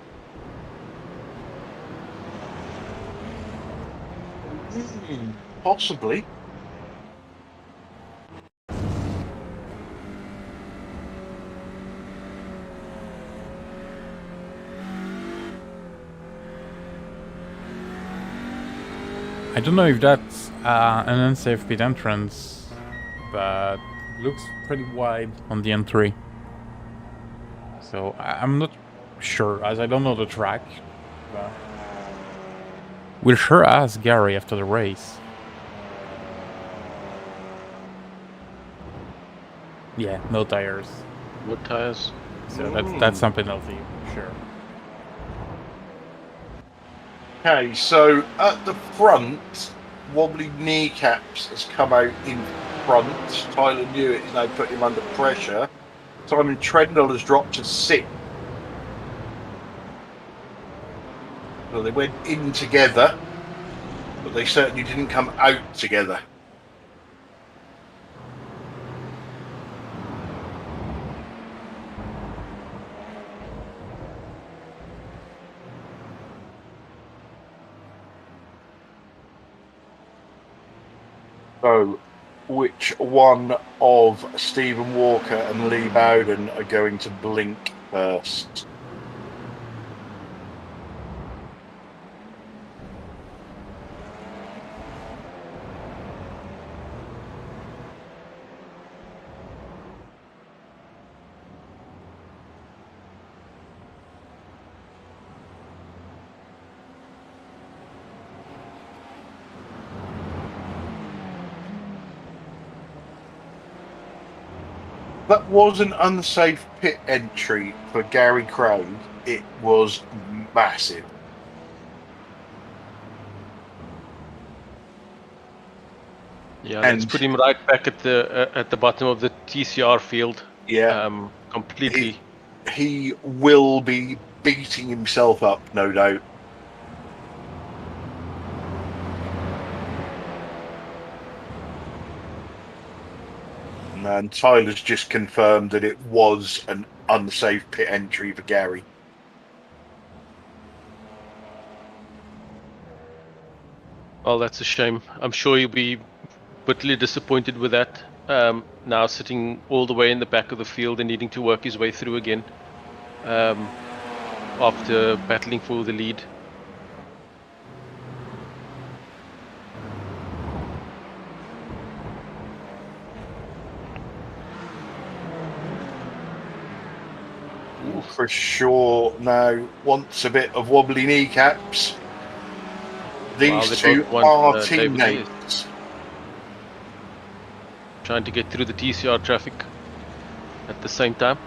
Possibly. I don't know if that's an unsafe pit entrance, but looks pretty wide on the N3. So I'm not sure, as I don't know the track. But we'll sure ask Gary after the race. Yeah, no tires. what tires? So that's something else, sure. Okay, so at the front, wobbly kneecaps has come out in front. Tyler Newitt is now putting him under pressure. Simon Trendle has dropped to 6th. So they went in together, but they certainly didn't come out together. So, which one of Stephen Walker and Lee Bowden are going to blink first? That was an unsafe pit entry for Gary Craig. It was massive. Yeah, let's put him right back at the bottom of the TCR field. Yeah, completely. He will be beating himself up, no doubt. And Tyler's just confirmed that it was an unsafe pit entry for Gary. Well, that's a shame. I'm sure he'll be bitterly disappointed with that. Now sitting all the way in the back of the field and needing to work his way through again after battling for the lead. For sure now wants a bit of wobbly kneecaps. These two are teammates. Trying to get through the TCR traffic at the same time.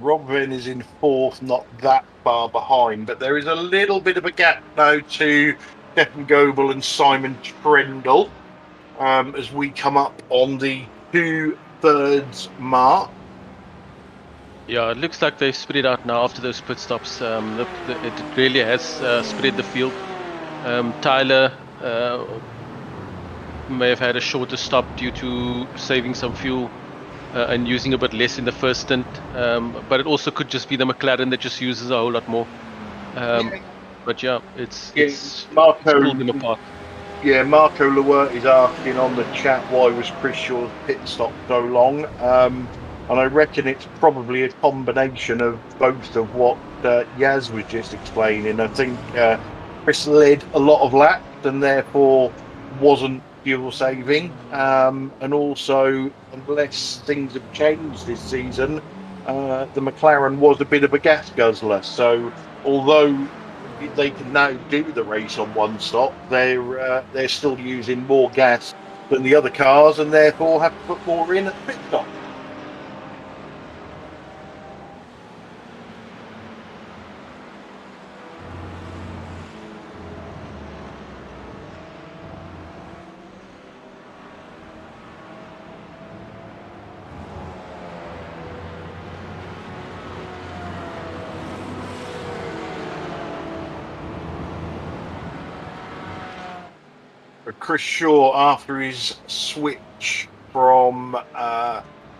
Robin is in 4th, not that far behind, but there is a little bit of a gap now to Stefan Goebel and Simon Trendle as we come up on the 2/3 mark. Yeah, it looks like they've spread out now after those pit stops. It really has spread the field. Tyler may have had a shorter stop due to saving some fuel and using a bit less in the first stint, but it also could just be the McLaren that just uses a whole lot more. But yeah, it's pulled them apart. Yeah, Marco Lewert is asking on the chat why was Chris Shaw's pit stop so long, and I reckon it's probably a combination of both of what Yaz was just explaining. I think Chris led a lot of laps and therefore wasn't fuel saving, and also unless things have changed this season, the McLaren was a bit of a gas guzzler. So although they can now do the race on one stop, they're still using more gas than the other cars, and therefore have to put more in at the pit stop. Chris Shaw, after his switch from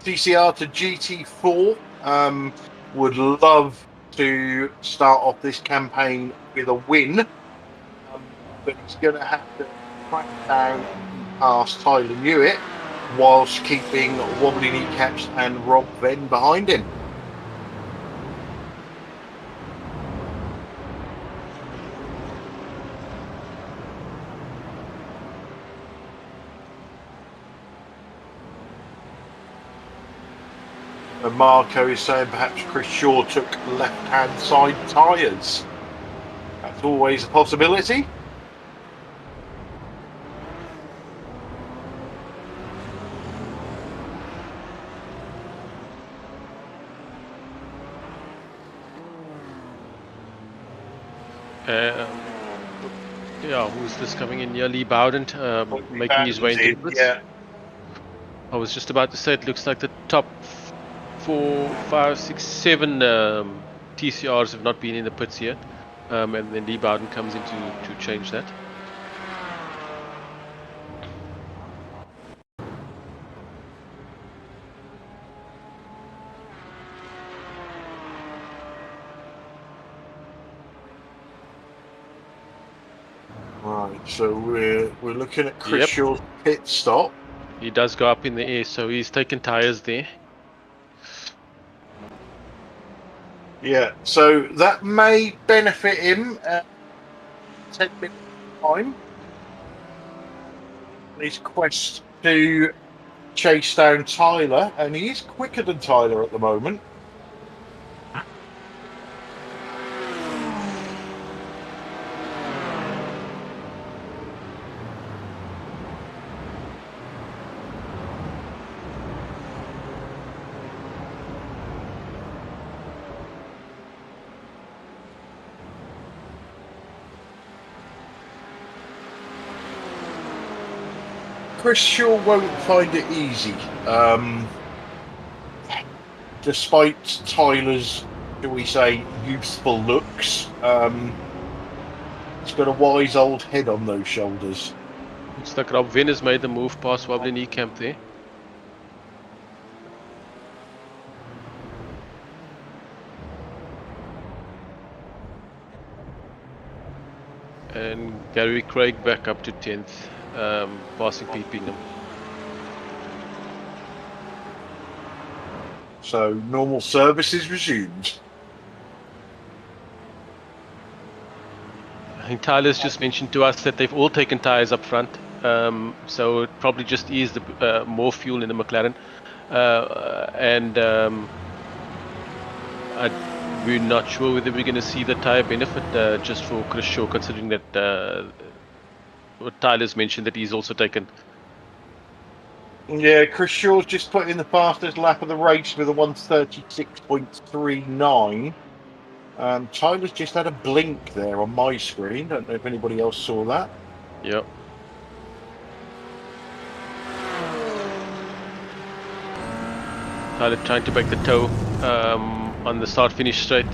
TCR to GT4, would love to start off this campaign with a win, but he's going to have to crack down past Tyler Newitt whilst keeping Wobbly Kneecaps and Rob Venn behind him. And Marco is saying perhaps Chris Shaw took left-hand side tyres. That's always a possibility. Yeah, who's this coming in here? Lee Bowden making his way into the pits. Yeah. I was just about to say it looks like the top 4, 5, 6, 7 TCRs have not been in the pits yet, and then Lee Bowden comes in to change that. Right, so we're looking at Chris Shaw's pit stop. He does go up in the air, so he's taken tyres there. Yeah, so that may benefit him 10 minutes time. His quest to chase down Tyler, and he is quicker than Tyler at the moment. Chris Shaw won't find it easy, despite Tyler's, shall we say, youthful looks. He's got a wise old head on those shoulders. Looks like Rob Venn has made the move past Wobbly Knee Camp there. And Gary Craig back up to 10th. Passing Pete Bingham. So normal service is resumed. I think Tyler's just mentioned to us that they've all taken tyres up front, so it probably just is the more fuel in the McLaren, we're not sure whether we're going to see the tyre benefit just for Chris Shaw, considering that what Tyler's mentioned that he's also taken. Yeah, Chris Shaw's just put in the fastest lap of the race with a 1:36.39. Tyler's just had a blink there on my screen. Don't know if anybody else saw that. Yep. Tyler trying to break the toe on the start-finish straight,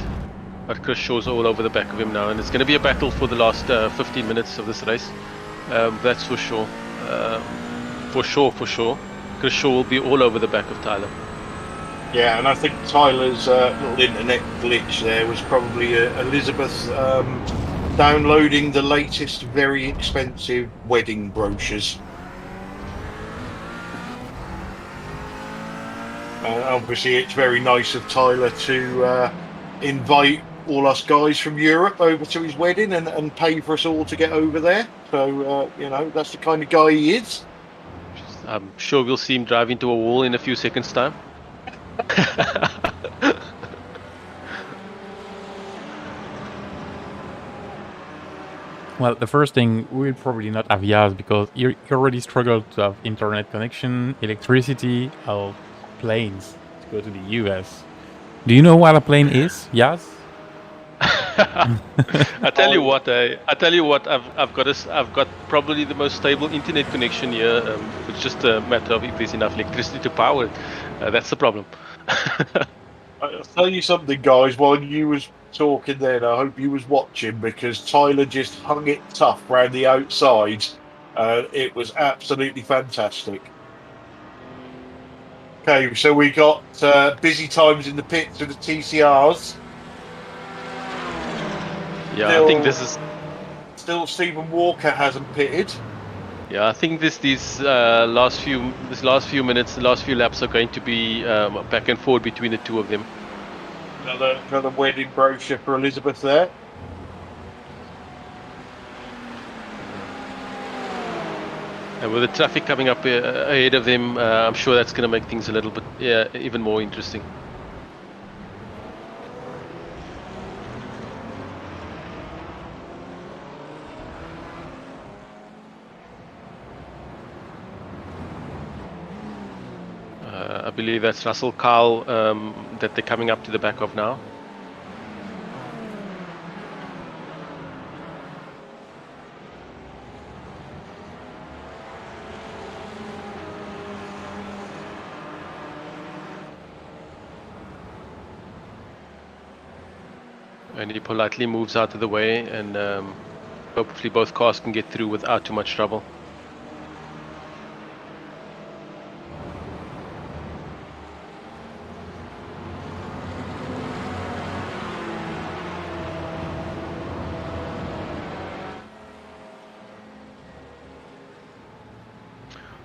but Chris Shaw's all over the back of him now, and it's going to be a battle for the last 15 minutes of this race. That's for sure. For sure. Chris Shaw will be all over the back of Tyler. Yeah, and I think Tyler's little internet glitch there was probably Elizabeth downloading the latest, very expensive wedding brochures. Obviously, it's very nice of Tyler to invite all us guys from Europe over to his wedding and pay for us all to get over there. So, you know, that's the kind of guy he is. I'm sure we'll see him drive into a wall in a few seconds' time. Well, the first thing, we'll probably not have Yaz because you already struggled to have internet connection, electricity, or planes to go to the US. Do you know what a plane is, Yaz? I tell you what, I've got probably the most stable internet connection here. It's just a matter of if there's enough electricity to power it. That's the problem. I'll tell you something, guys. While you was talking then, I hope you was watching because Tyler just hung it tough round the outside. It was absolutely fantastic. Okay, so we got busy times in the pits with the TCRs. Yeah, I think this is. Still, Stephen Walker hasn't pitted. Yeah, I think these last few minutes, the last few laps are going to be back and forth between the two of them. Another wedding brochure for Elizabeth there. And with the traffic coming up ahead of them, I'm sure that's going to make things a little bit even more interesting. I believe that's Russell Kyle that they're coming up to the back of now. And he politely moves out of the way, and hopefully both cars can get through without too much trouble.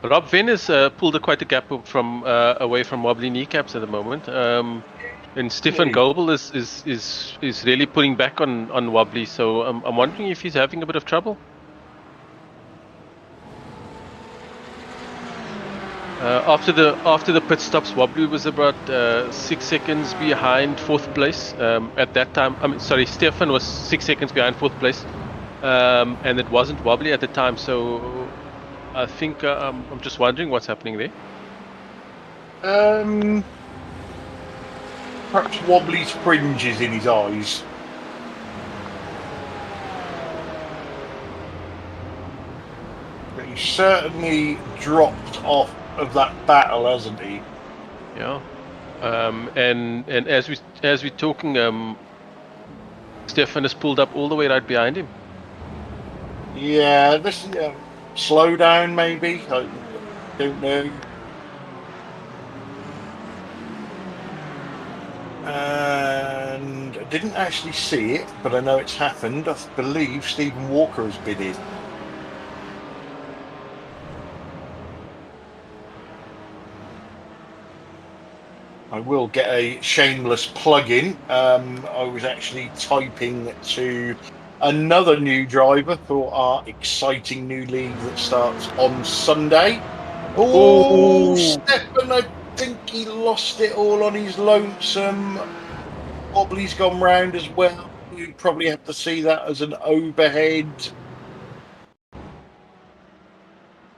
Rob Venn has pulled quite a gap from away from wobbly kneecaps at the moment, and Stefan Goebel is really pulling back on wobbly. So I'm wondering if he's having a bit of trouble. After the pit stops, wobbly was about 6 seconds behind fourth place. At that time, Stefan was 6 seconds behind fourth place, and it wasn't wobbly at the time. So I think I'm just wondering what's happening there. Perhaps wobbly's fringes in his eyes. But he certainly dropped off of that battle, hasn't he? Yeah. And as we're talking, Stefan has pulled up all the way right behind him. Yeah, this slow down maybe. I don't know. And I didn't actually see it, but I know it's happened. I believe Stephen Walker has been in. I will get a shameless plug-in. I was actually typing to another new driver for our exciting new league that starts on Sunday. Oh, Stefan, I think he lost it all on his lonesome. Wobbly's gone round as well. You'd probably have to see that as an overhead.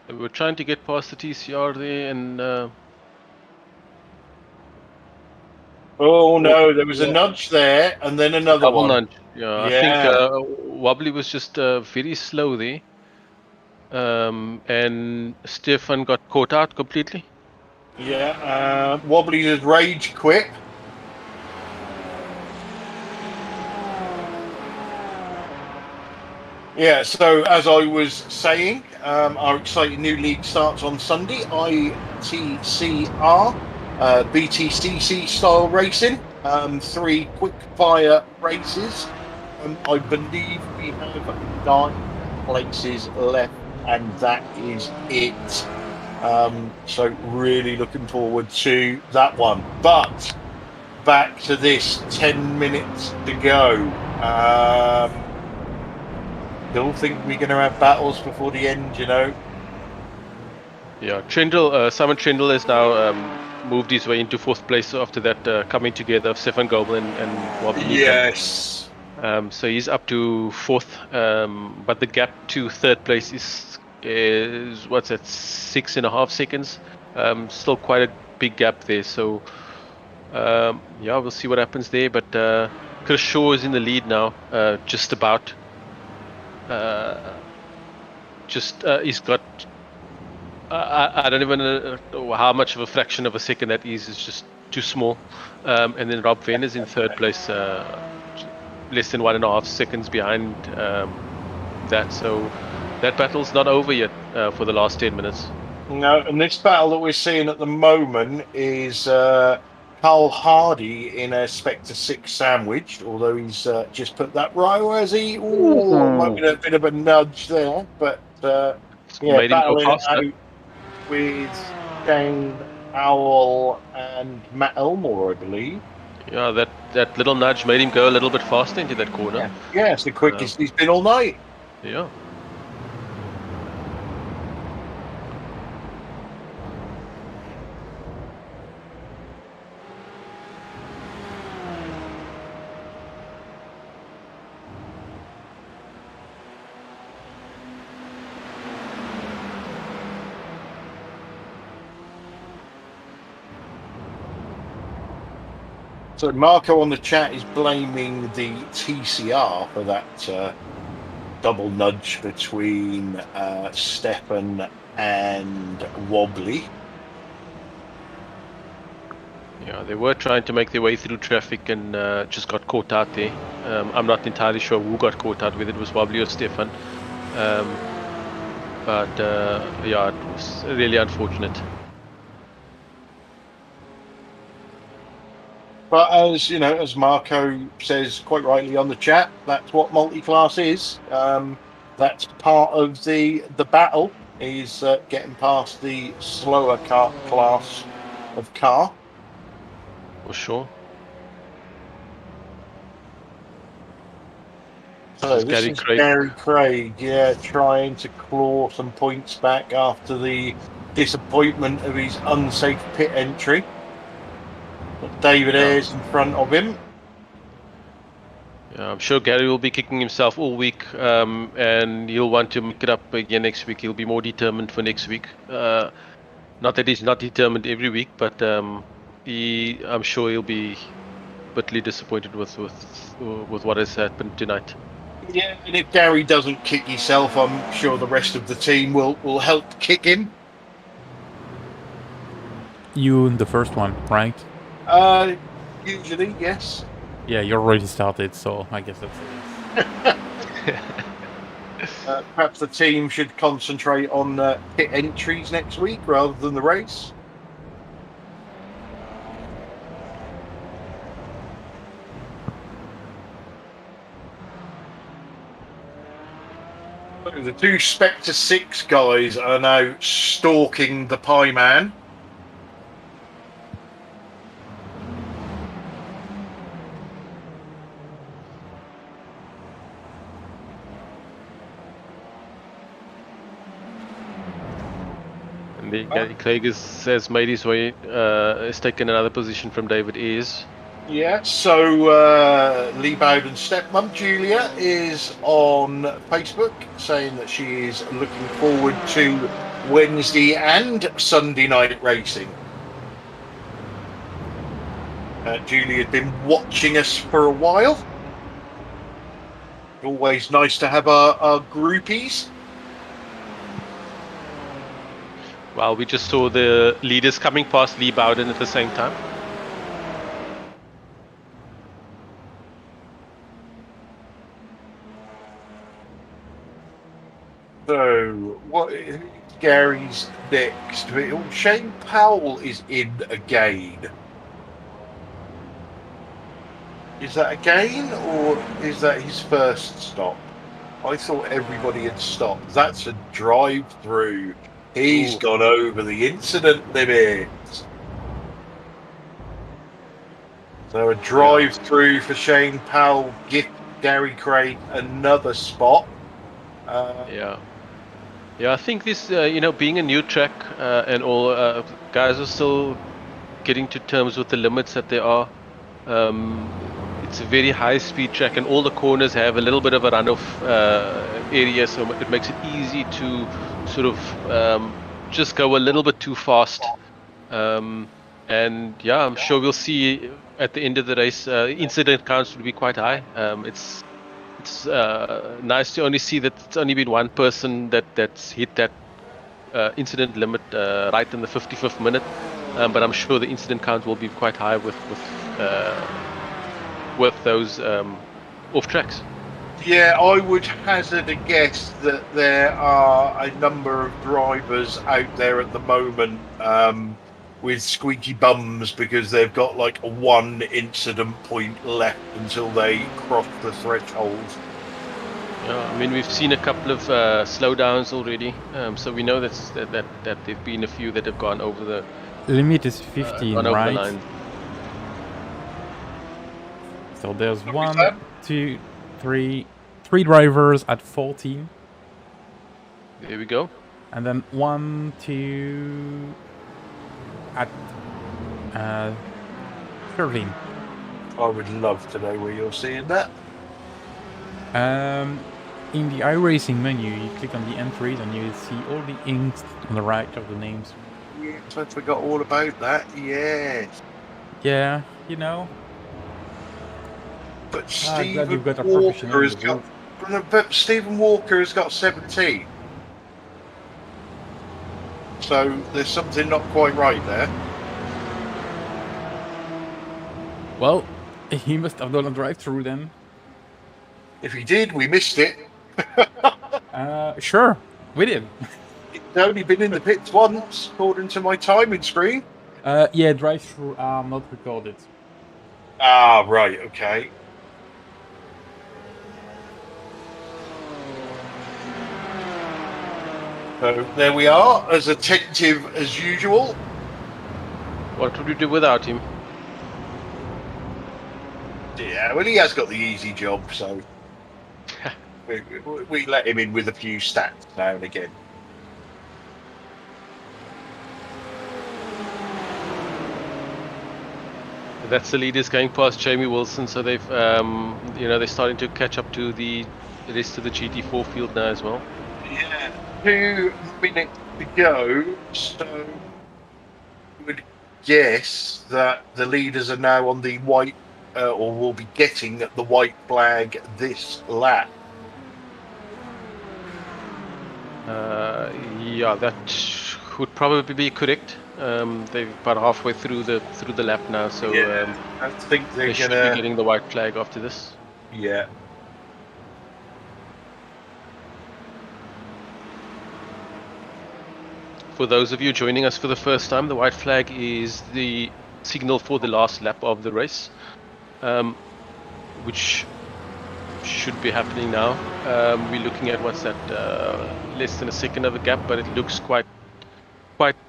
We're trying to get past the TCR there, and oh no, there was a nudge there, and then another double one. nudge. Yeah, I think Wobbly was just very slow there, and Stefan got caught out completely. Yeah, Wobbly has rage quit. Yeah, so as I was saying, our exciting new league starts on Sunday, ITCR, BTCC style racing, 3 quick fire races. I believe we have 9 places left, and that is it. So really looking forward to that one. But back to this 10 minutes to go. Don't think we're going to have battles before the end, you know. Yeah, Simon Trindle has now moved his way into fourth place after that coming together of Stefan Goebel and Wobbly. Yes. So he's up to fourth, but the gap to third place is what's that, 6.5 seconds. Still quite a big gap there. So yeah, we'll see what happens there. But Chris Shaw is in the lead now, just about. He's got. I don't even know how much of a fraction of a second that is. It's just too small. And then Rob Venn is in third place, less than 1.5 seconds behind that. So that battle's not over yet for the last 10 minutes. No, and this battle that we're seeing at the moment is Carl Hardy in a Spectre 6 sandwich, although he's just put that right, whereas he might be a bit of a nudge there, but yeah, battling it out with Shane Powell and Matt Elmore, I believe. Yeah, that little nudge made him go a little bit faster into that corner. Yeah, it's the quickest he's been all night. Yeah. So Marco on the chat is blaming the TCR for that double nudge between Stefan and Wobbly. Yeah, they were trying to make their way through traffic and just got caught out there. I'm not entirely sure who got caught out, whether it was Wobbly or Stefan. But yeah, it was really unfortunate. But as you know, as Marco says quite rightly on the chat, that's what multi-class is. That's part of the battle, is getting past the slower car class of car. For sure. So this is Gary Craig, yeah, trying to claw some points back after the disappointment of his unsafe pit entry. David Ayres in front of him. Yeah, I'm sure Gary will be kicking himself all week, and he'll want to make it up again next week. He'll be more determined for next week. Not that he's not determined every week, but I'm sure he'll be bitterly disappointed with what has happened tonight. Yeah, and if Gary doesn't kick himself, I'm sure the rest of the team will help kick him. You in the first one, right? Usually, yes. Yeah, you already started, so I guess that's it. Perhaps the team should concentrate on pit entries next week rather than the race. The two Spectre 6 guys are now stalking the Pie Man. Gary Craig has made his way, has taken another position from David Ayres. Yeah, so Lee Bowden's stepmom, Julia, is on Facebook saying that she is looking forward to Wednesday and Sunday night racing. Julia had been watching us for a while. Always nice to have our groupies. Well, we just saw the leaders coming past Lee Bowden at the same time. So, what is Gary's next? Shane Powell is in again. Is that again, or is that his first stop? I thought everybody had stopped. That's a drive-through. He's gone over the incident limit. So a drive-through for Shane Powell, gift Gary Craig another spot. Yeah, I think this, being a new track and all, guys are still getting to terms with the limits that there are. it's a very high-speed track, and all the corners have a little bit of a runoff area, so it makes it easy to sort of just go a little bit too fast. And yeah, I'm sure we'll see at the end of the race, incident counts will be quite high. It's nice to only see that it's only been one person that's hit that incident limit right in the 55th minute, but I'm sure the incident count will be quite high with those off tracks. Yeah, I would hazard a guess that there are a number of drivers out there at the moment with squeaky bums because they've got like a 1 incident point left until they cross the threshold. Yeah, I mean, we've seen a couple of slowdowns already, so we know that there've been a few that have gone over the Limit is 15, gone over right? the line. So there's What was 1, that? 2, 3 drivers at 14, There we go. and then 1, 2 at 13. I would love to know where you're seeing that. In the iRacing menu, you click on the entries and you see all the inks on the right of the names. Yes, I forgot all about that. Yes. Yeah, you know. But Glad you've got a Walker professional has in the got. But Stephen Walker has got 17. So there's something not quite right there. Well, he must have done a drive-through then. If he did, we missed it. Sure, we did. It's only been in the pits once, according to my timing screen. Yeah, drive-through are not recorded. Ah, right, okay. So there we are, as attentive as usual. What would we do without him? Yeah, well, he has got the easy job, so we let him in with a few stats now and again. That's the leaders going past Jamie Wilson, so they've, they're starting to catch up to the rest of the GT4 field now as well. Yeah, 2 minutes to go, so I would guess that the leaders are now on the white, or will be getting the white flag this lap. Yeah, that would probably be correct. They're about halfway through the lap now, so Yeah, I think they should be getting the white flag after this. Yeah. For those of you joining us for the first time, the white flag is the signal for the last lap of the race, which should be happening now. We're looking at what's that, less than a second of a gap, but it looks quite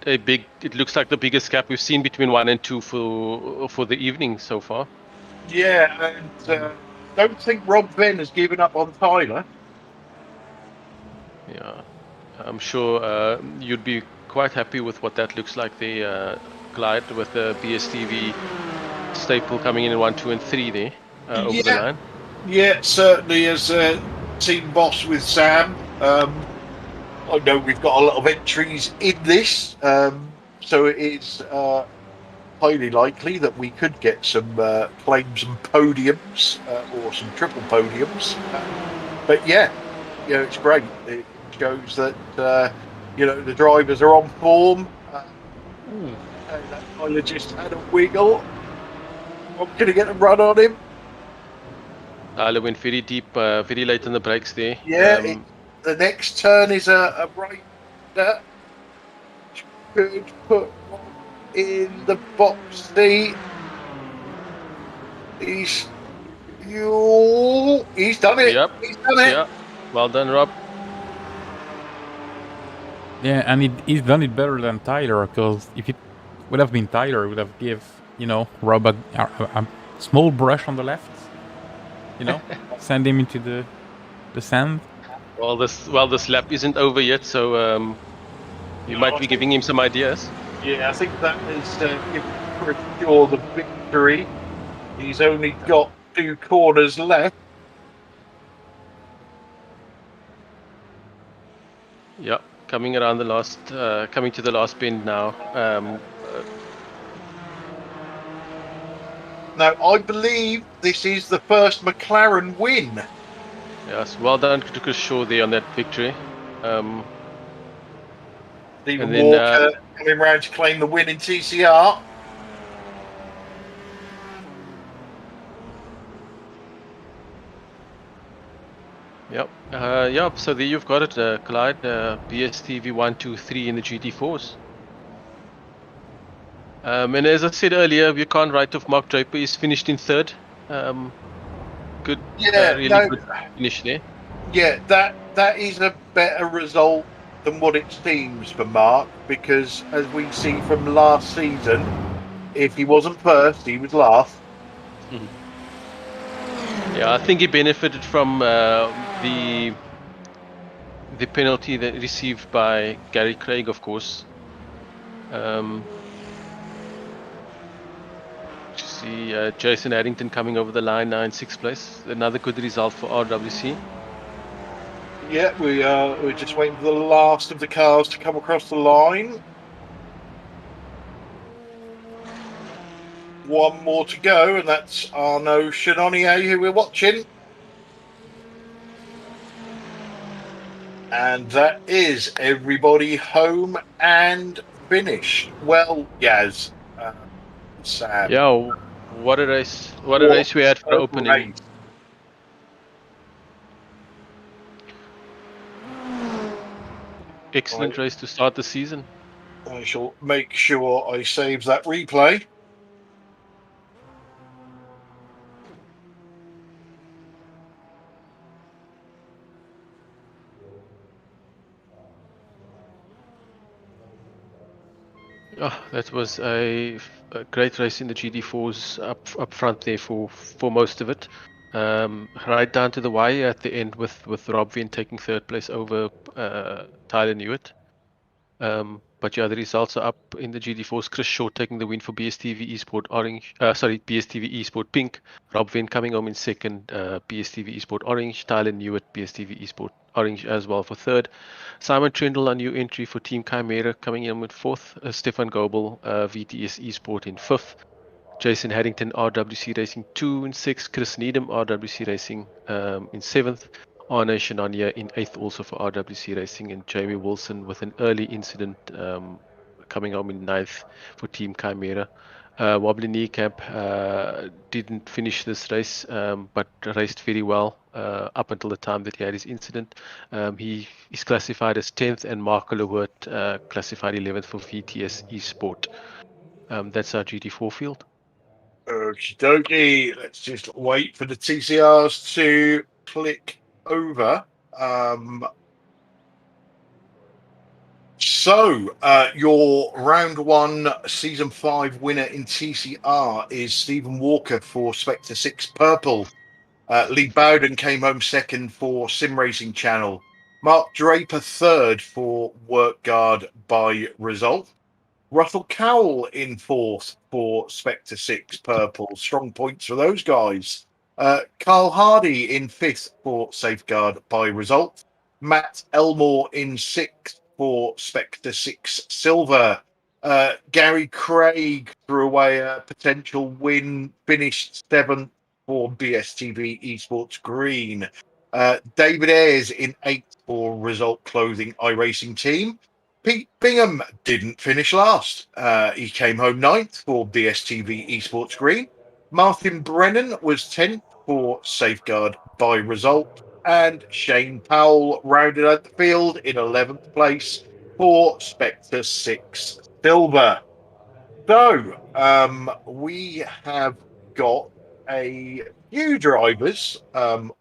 a big. It looks like the biggest gap we've seen between 1 and 2 for the evening so far. Yeah, and don't think Rob Venn has given up on Tyler. Yeah, I'm sure you'd be quite happy with what that looks like. The Glide with the BSTV staple coming in 1, 2, and 3 there over the line. Yeah, certainly as team boss with Sam. I know we've got a lot of entries in this, so it is highly likely that we could get some claims and podiums, or some triple podiums. But yeah, it's great. It shows that the drivers are on form. And that Tyler just had a wiggle. I'm going to get a run on him. Tyler went very deep, very late on the brakes there. Yeah, the next turn is a right that could put one in the box seat. He's done it. Yep. He's done it. Yeah. Well done, Rob. Yeah, and he's done it better than Tyler, because if it would have been Tyler, it would have give Rob a small brush on the left. Send him into the sand. Well, this lap isn't over yet, so you might be giving him some ideas. Yeah, I think that is given for sure the victory. He's only got 2 corners left. Yeah, coming around the last, coming to the last bend now. Now, I believe this is the first McLaren win. Yes, well done to Chris Shaw there on that victory. Stephen and then, Walker coming round to claim the win in TCR. Yep. Yep. So there you've got it, Clyde. BSTV 1, 2, 3 in the GT4s. And as I said earlier, we can't write off Mark Draper. He's finished in third. Good. Really good finish there. Yeah, that is a better result than what it seems for Mark, because as we see from last season, if he wasn't first, he was last. Yeah, I think he benefited from the penalty that received by Gary Craig, of course. See Jason Addington coming over the line now in 6th place. Another good result for RWC. Yeah, we're just waiting for the last of the cars to come across the line. One more to go, and that's Arnaud Chenonnier, who we're watching. And that is everybody home and finished. Well, Yaz, Sam. Yeah, what a race! What a race we had for opening. Race. Excellent race to start the season. I shall make sure I save that replay. Oh, that was a great race in the GT4s up front there for most of it. Right down to the wire at the end with Rob Vin taking 3rd place over Tyler Newitt. But yeah, the results are up in the GT4s. Chris Shaw taking the win for BSTV Esport Orange. BSTV Esport Pink. Rob Vin coming home in 2nd. BSTV Esport Orange. Tyler Newitt, BSTV Esport Orange as well for 3rd. Simon Trindle, a new entry for Team Chimera, coming in with 4th. Stefan Goebel, VTS Esport in 5th. Jason Haddington, RWC Racing 2 in 6th. Chris Needham, RWC Racing in 7th. Arnaud Chenonnier in 8th also for RWC Racing, and Jamie Wilson with an early incident coming home in 9th for Team Chimera. Wobbly knee camp didn't finish this race, but raced very well up until the time that he had his incident. He is classified as 10th, and Marco Lewert classified 11th for VTS Esport. That's our GT4 field. Okie dokie. Let's just wait for the TCRs to click over. So your round 1 season 5 winner in TCR is Stephen Walker for Spectre 6 Purple. Lee Bowden came home 2nd for Sim Racing Channel. Mark Draper 3rd for Work Guard by result. Russell Cowell in 4th for Spectre 6 Purple. Strong points for those guys. Carl Hardy in 5th for Safeguard by result. Matt Elmore in 6th for Spectre 6 Silver. Gary Craig threw away a potential win, finished 7th for BSTV Esports Green. David Ayres in 8th for Result Clothing iRacing Team. Pete Bingham didn't finish last. He came home 9th for BSTV Esports Green. Martin Brennan was 10th for Safeguard by result. And Shane Powell rounded out the field in 11th place for Spectre 6 Silver. So we have got a few drivers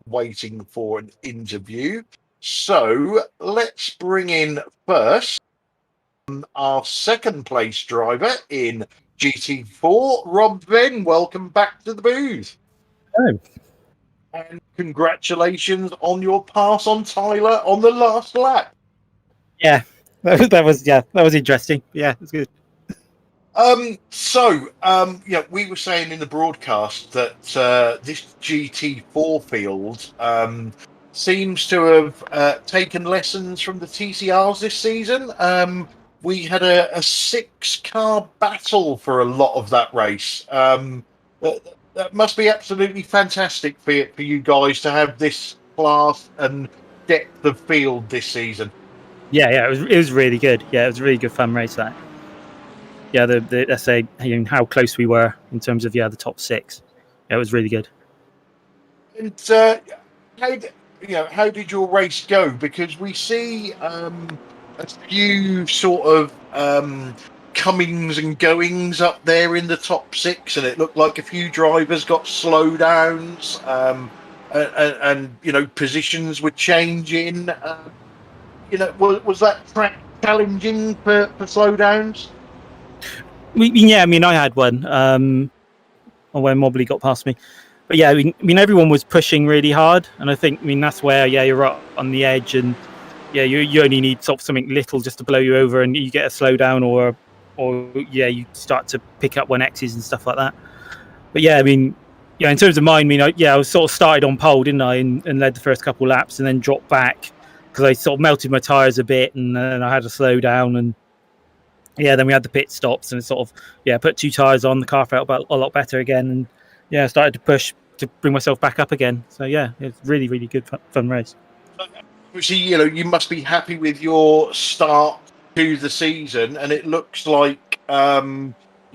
waiting for an interview. So let's bring in first our 2nd place driver in GT4, Rob Venn. Welcome back to the booth. Hello. And congratulations on your pass on Tyler on the last lap. Yeah, that was interesting. Yeah, it was good. We were saying in the broadcast that this GT4 field seems to have taken lessons from the TCRs this season. We had a 6-car battle for a lot of that race. That must be absolutely fantastic for you guys to have this class and depth of field this season. Yeah, it was really good. Yeah, it was a really good fun race, that. Yeah, let's say how close we were in terms of the top 6. Yeah, it was really good. And how did your race go? Because we see a few sort of comings and goings up there in the top 6, and it looked like a few drivers got slowdowns, and positions were changing. Was that track challenging for slowdowns? I had one when Mobley got past me. But yeah, everyone was pushing really hard, and I think that's where you're right on the edge, and you only need sort of something little just to blow you over, and you get a slowdown, or you start to pick up 1Xs and stuff like that. But in terms of mine, I was sort of started on pole, didn't I, and led the first couple of laps, and then dropped back because I sort of melted my tires a bit, and then I had a slowdown, and then we had the pit stops, and sort of put 2 tires on. The car felt a lot better again, and I started to push to bring myself back up again. So it's really, really good fun race. Obviously, you must be happy with your start to the season, and it looks like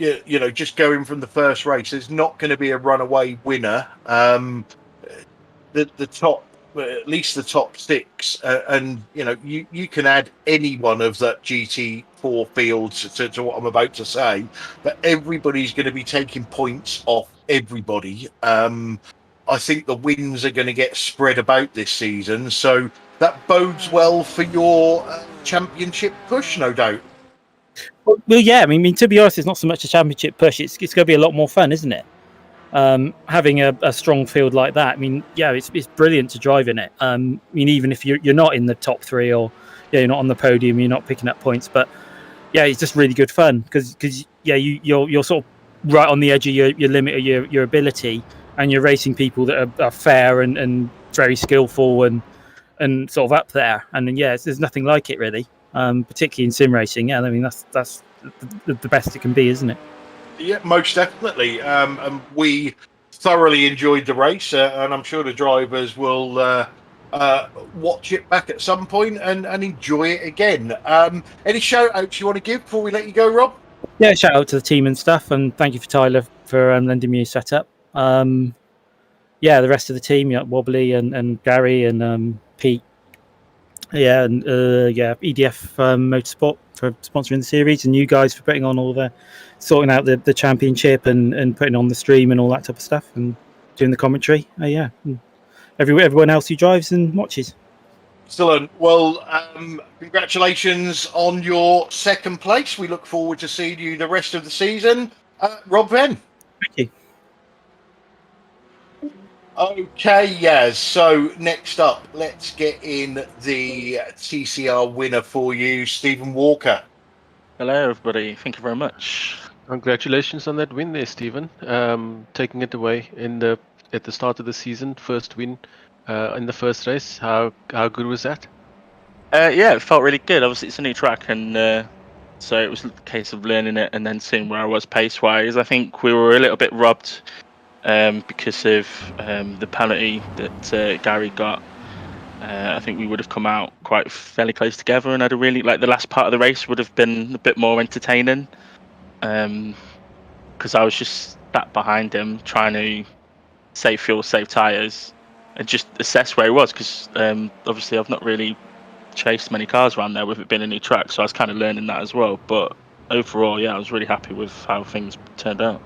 just going from the first race, there's not going to be a runaway winner. The top, at least the top 6, and you can add any one of that GT4 fields to what I'm about to say, but everybody's going to be taking points off everybody. I think the wins are going to get spread about this season, so that bodes well for your championship push, no doubt. Well, to be honest, it's not so much a championship push. It's going to be a lot more fun, isn't it? Having a strong field like that, it's brilliant to drive in it. Even if you're not in the top 3, or you're not on the podium, you're not picking up points, but it's just really good fun because you're sort of right on the edge of your limit of your ability, and you're racing people that are fair and very skillful and sort of up there. And there's nothing like it really, particularly in sim racing. That's the best it can be, isn't it? Yeah, most definitely. And we thoroughly enjoyed the race, and I'm sure the drivers will watch it back at some point and enjoy it again. Any shout outs you want to give before we let you go, Rob? Yeah, shout out to the team and stuff, and thank you for Tyler for lending me a setup. The rest of the team, Wobbly and Gary and Pete. And EDF Motorsport for sponsoring the series, and you guys for putting on all sorting out the championship and putting on the stream and all that type of stuff, and doing the commentary. Everyone else who drives and watches. Excellent. Well, congratulations on your 2nd place. We look forward to seeing you the rest of the season. Rob Venn. Thank you. Okay, Yaz. So next up, let's get in the TCR winner for you, Stephen Walker. Hello, everybody. Thank you very much. Congratulations on that win there, Stephen. Taking it away at the start of the season, first win in the first race. How good was that? It felt really good. Obviously, it's a new track, and so it was a case of learning it and then seeing where I was pace-wise. I think we were a little bit robbed because of the penalty that Gary got. I think we would have come out quite fairly close together, and the last part of the race would have been a bit more entertaining, because I was just sat behind him trying to save fuel, save tyres, and just assess where he was, because obviously I've not really chased many cars around there with it being a new track, so I was kind of learning that as well. But overall, I was really happy with how things turned out.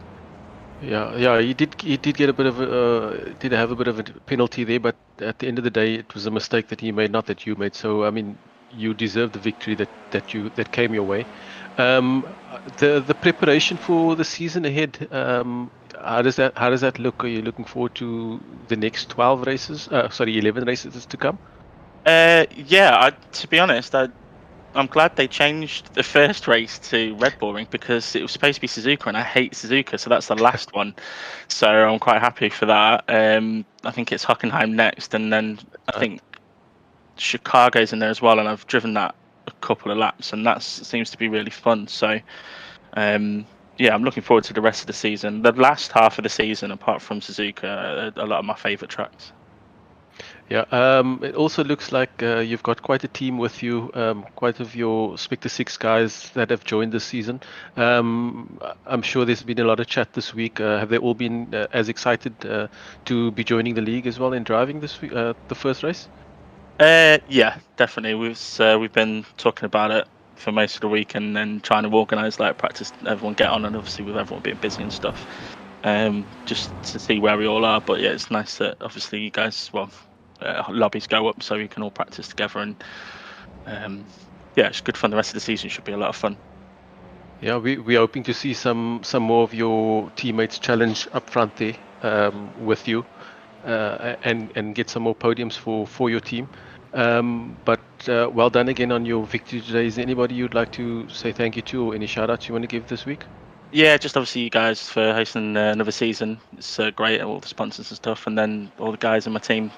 Yeah, he did get a bit of did have a bit of a penalty there, but at the end of the day, it was a mistake that he made, not that you made. So you deserved the victory that came your way. The preparation for the season ahead, how does that look? Are you looking forward to the next 11 races to come? To be honest, I'm glad they changed the first race to Red Bull Ring because it was supposed to be Suzuka, and I hate Suzuka, so that's the last one. So I'm quite happy for that. I think it's Hockenheim next, and then I think Chicago's in there as well, and I've driven that a couple of laps, and that seems to be really fun. So yeah, I'm looking forward to the rest of the season. The last half of the season, apart from Suzuka, a lot of my favourite tracks. Yeah, it also looks like you've got quite a team with you, quite of your Spectre 6 guys that have joined this season. I'm sure there's been a lot of chat this week. Have they all been as excited to be joining the league as well and driving this week, the first race? Yeah, definitely. We've been talking about it for most of the week, and then trying to organise like practice, everyone get on, and obviously with everyone being busy and stuff, just to see where we all are. But yeah, it's nice that obviously you guys, lobbies go up so we can all practice together, and yeah, it's good fun. The rest of the season should be a lot of fun. Yeah, we're hoping to see some more of your teammates challenge up front there with you, and get some more podiums for your team. But well done again on your victory today. Is there anybody you'd like to say thank you to, or any shout outs you want to give this week? Yeah, just obviously you guys for hosting another season. It's great, all the sponsors and stuff, and then all the guys in my team.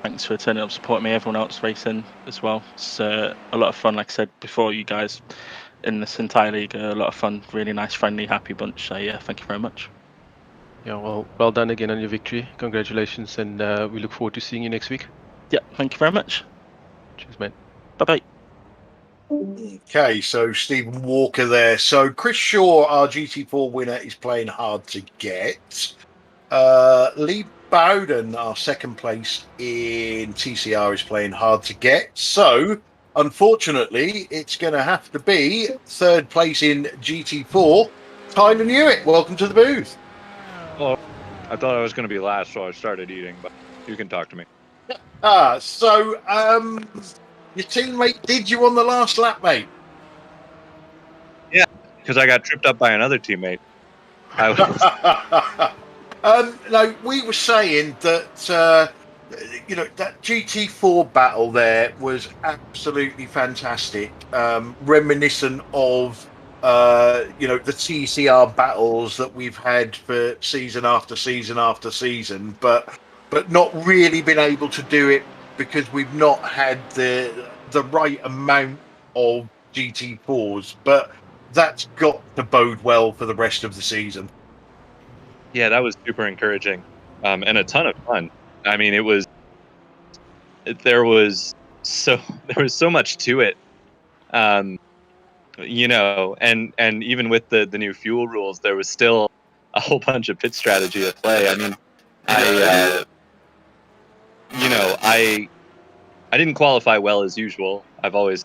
Thanks for turning up, supporting me. Everyone else racing as well. It's a lot of fun. Like I said before, you guys in this entire league are a lot of fun. Really nice, friendly, happy bunch. So yeah, thank you very much. Yeah, well done again on your victory. Congratulations, and we look forward to seeing you next week. Yeah, thank you very much. Cheers, mate. Bye bye. Okay, so Stephen Walker there. So Chris Shaw, our GT4 winner, is playing hard to get. Lee Bowden, our second place in TCR, is playing hard to get. So unfortunately, it's going to have to be third place in GT4. Tyler Newitt, welcome to the booth. Well, I thought I was going to be last, so I started eating, but you can talk to me. So your teammate did you on the last lap, mate? Yeah, because I got tripped up by another teammate. No, we were saying that that GT4 battle there was absolutely fantastic, reminiscent of the TCR battles that we've had for season after season after season, but not really been able to do it because we've not had the right amount of GT4s. But that's got to bode well for the rest of the season. Yeah, that was super encouraging, and a ton of fun. I mean, there was so much to it, and even with the new fuel rules, there was still a whole bunch of pit strategy at play. I mean, I didn't qualify well as usual. I've always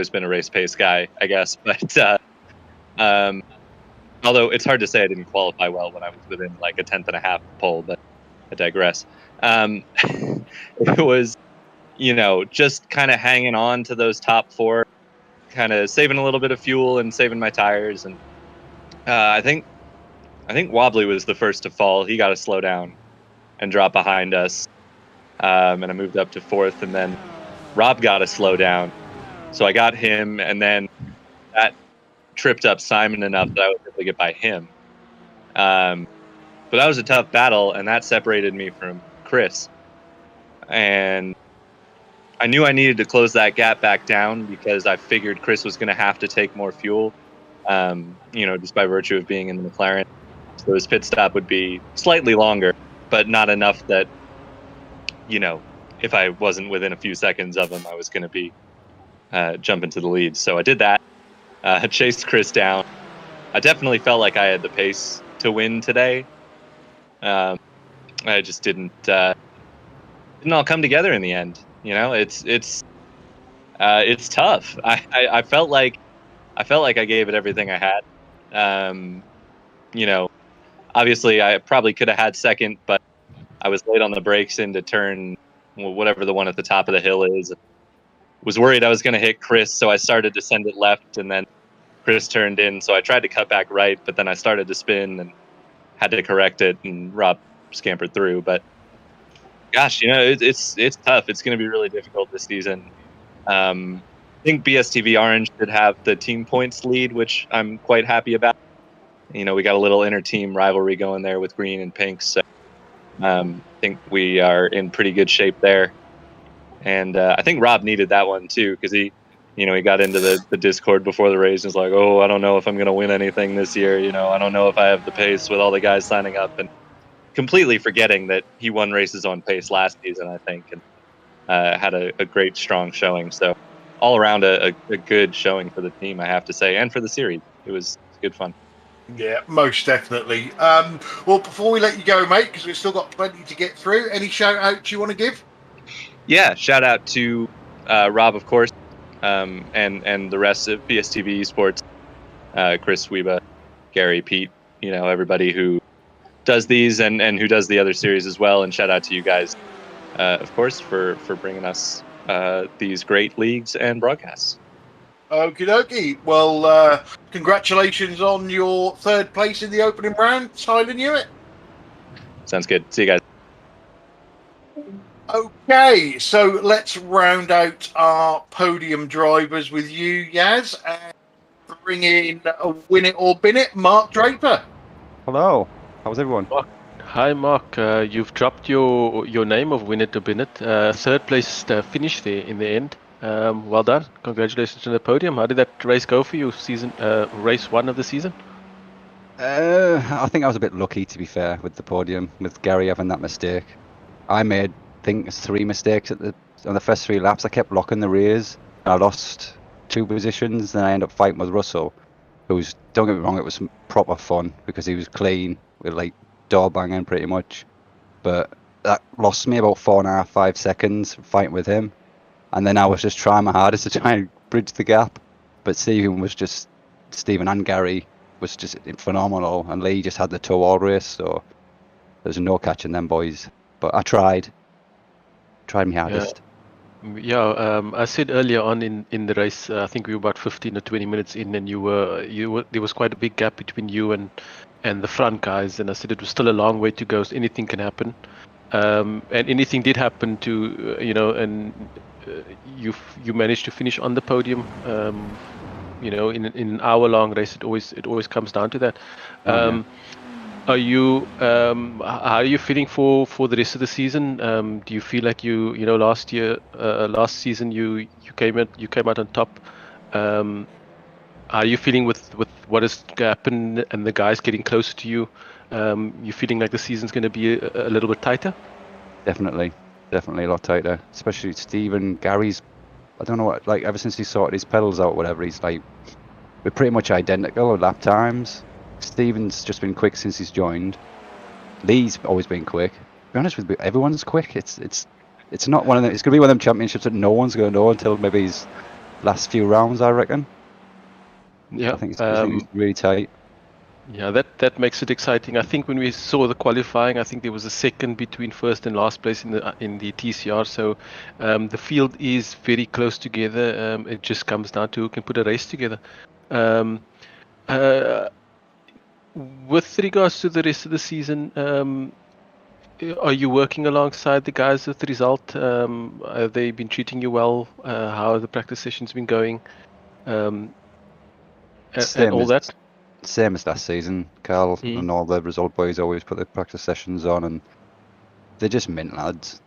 been a race pace guy, I guess, but although it's hard to say I didn't qualify well when I was within like a 10th and a half pole, but I digress. It was, just kind of hanging on to those top four, kind of saving a little bit of fuel and saving my tires. And I think Wobbly was the first to fall. He got to slow down and drop behind us. And I moved up to fourth, and then Rob got to slow down. So I got him, and then that tripped up Simon enough that I was able to get by him. But that was a tough battle, and that separated me from Chris. And I knew I needed to close that gap back down because I figured Chris was going to have to take more fuel, just by virtue of being in the McLaren. So his pit stop would be slightly longer, but not enough that, if I wasn't within a few seconds of him, I was going to be jumping to the lead. So I did that. Chased Chris down. I definitely felt like I had the pace to win today. I just didn't all come together in the end. It's tough. I felt like I gave it everything I had. Obviously I probably could have had second, but I was late on the brakes into turn, whatever the one at the top of the hill is. Was worried I was going to hit Chris, so I started to send it left, and then Chris turned in, so I tried to cut back right, but then I started to spin and had to correct it, and Rob scampered through. But gosh, it's tough. It's going to be really difficult this season. think BSTV Orange should have the team points lead, which I'm quite happy about. We got a little inter-team rivalry going there with green and pink, so I think we are in pretty good shape there. And I think Rob needed that one too, because he got into the Discord before the race and was like, "Oh, I don't know if I'm going to win anything this year. I don't know if I have the pace with all the guys signing up," and completely forgetting that he won races on pace last season, I think, and had a great, strong showing. So all around a good showing for the team, I have to say, and for the series. It was good fun. Yeah, most definitely. Well, before we let you go, mate, because we've still got plenty to get through, any shout-outs you want to give? Yeah, shout out to Rob, of course, and the rest of BSTV Esports, Chris, Weba, Gary, Pete, everybody who does these and who does the other series as well. And shout out to you guys, of course, for bringing us these great leagues and broadcasts. Okie dokie. Well, congratulations on your third place in the opening round, Tyler Newitt. Sounds good. See you guys. Okay, so let's round out our podium drivers with you, Yaz, and bring in a win it or bin it, Mark Draper. Hello. How's everyone? Hi, Mark. You've dropped your name of Win It or Bin It. Third place finish there in the end. Well done. Congratulations on the podium. How did that race go for you? Race 1 of the season? I think I was a bit lucky, to be fair, with the podium, with Gary having that mistake. I made, I think, it's 3 mistakes on the first 3 laps. I kept locking the rears. I lost 2 positions, then I ended up fighting with Russell, who's, don't get me wrong, it was proper fun because he was clean, with like door banging pretty much. But that lost me about 4.5, 5 seconds fighting with him. And then I was just trying my hardest to try and bridge the gap. But Stephen and Gary was just phenomenal. And Lee just had the toe all race, so there was no catching them boys. But I tried my hardest. Yeah, I said earlier on in the race, I think we were about 15 or 20 minutes in, and you were there was quite a big gap between you and the front guys, and I said it was still a long way to go, so anything can happen. And anything did happen to you managed to finish on the podium. In an hour-long race, it always comes down to that. Are you how are you feeling for the rest of the season? Do you feel like last season you came out on top? How are you feeling with what has happened and the guys getting closer to you? You feeling like the season's going to be a little bit tighter? Definitely a lot tighter. Especially Stephen, Gary's. I don't know what, like, ever since he sorted his pedals out, or whatever, he's like, we're pretty much identical at lap times. Stephen's just been quick since he's joined. Lee's always been quick. To be honest with you, everyone's quick. It's not one of them. It's gonna be one of them championships that no one's gonna know until maybe his last few rounds, I reckon. Yeah, I think it's really tight. Yeah, that makes it exciting. I think when we saw the qualifying, I think there was a second between first and last place in the TCR. So the field is very close together. It just comes down to who can put a race together. With regards to the rest of the season, are you working alongside the guys with the result? Have they been treating you well? How have the practice sessions been going? And all that? Same as last season. Carl and all the result boys always put their practice sessions on, and they're just mint lads.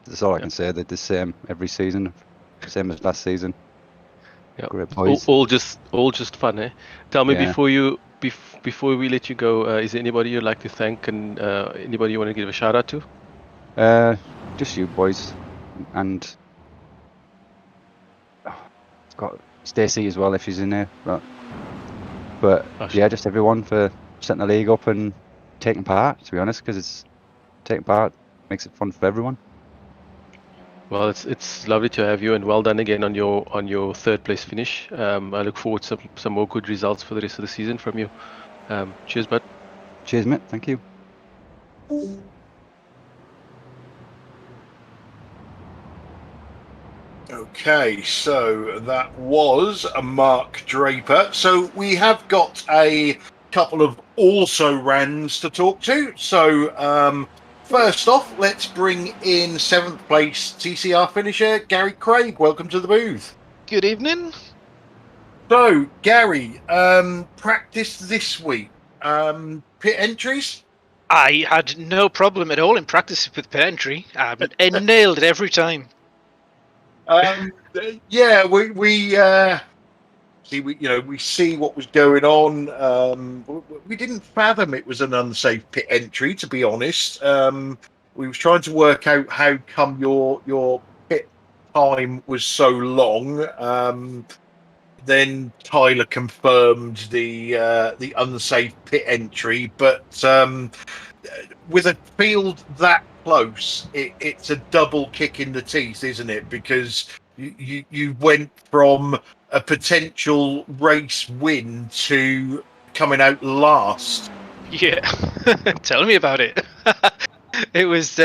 That's all I can say. They're the same every season, same as last season. Yeah, great boys. All just fun, eh? Tell me before we let you go, is there anybody you'd like to thank and anybody you want to give a shout out to? Just you boys, and it's got Stacey as well if she's in there. But yeah, just everyone for setting the league up and taking part, to be honest, because it's taking part makes it fun for everyone. Well, it's lovely to have you, and well done again on your third place finish. I look forward to some more good results for the rest of the season from you. Cheers, bud. Cheers, mate. Thank you. Okay, so that was a Mark Draper. So we have got a couple of also-rans to talk to. So first off, let's bring in 7th place TCR finisher Gary Craig. Welcome to the booth. Good evening. So, Gary, practice this week. Pit entries? I had no problem at all in practice with pit entry. I nailed it every time. Yeah, we see what was going on. We didn't fathom it was an unsafe pit entry, to be honest. We was trying to work out how come your pit time was so long. Then Tyler confirmed the unsafe pit entry, but with a field that close, it's a double kick in the teeth, isn't it? Because you went from a potential race win to coming out last. Yeah, tell me about it. It was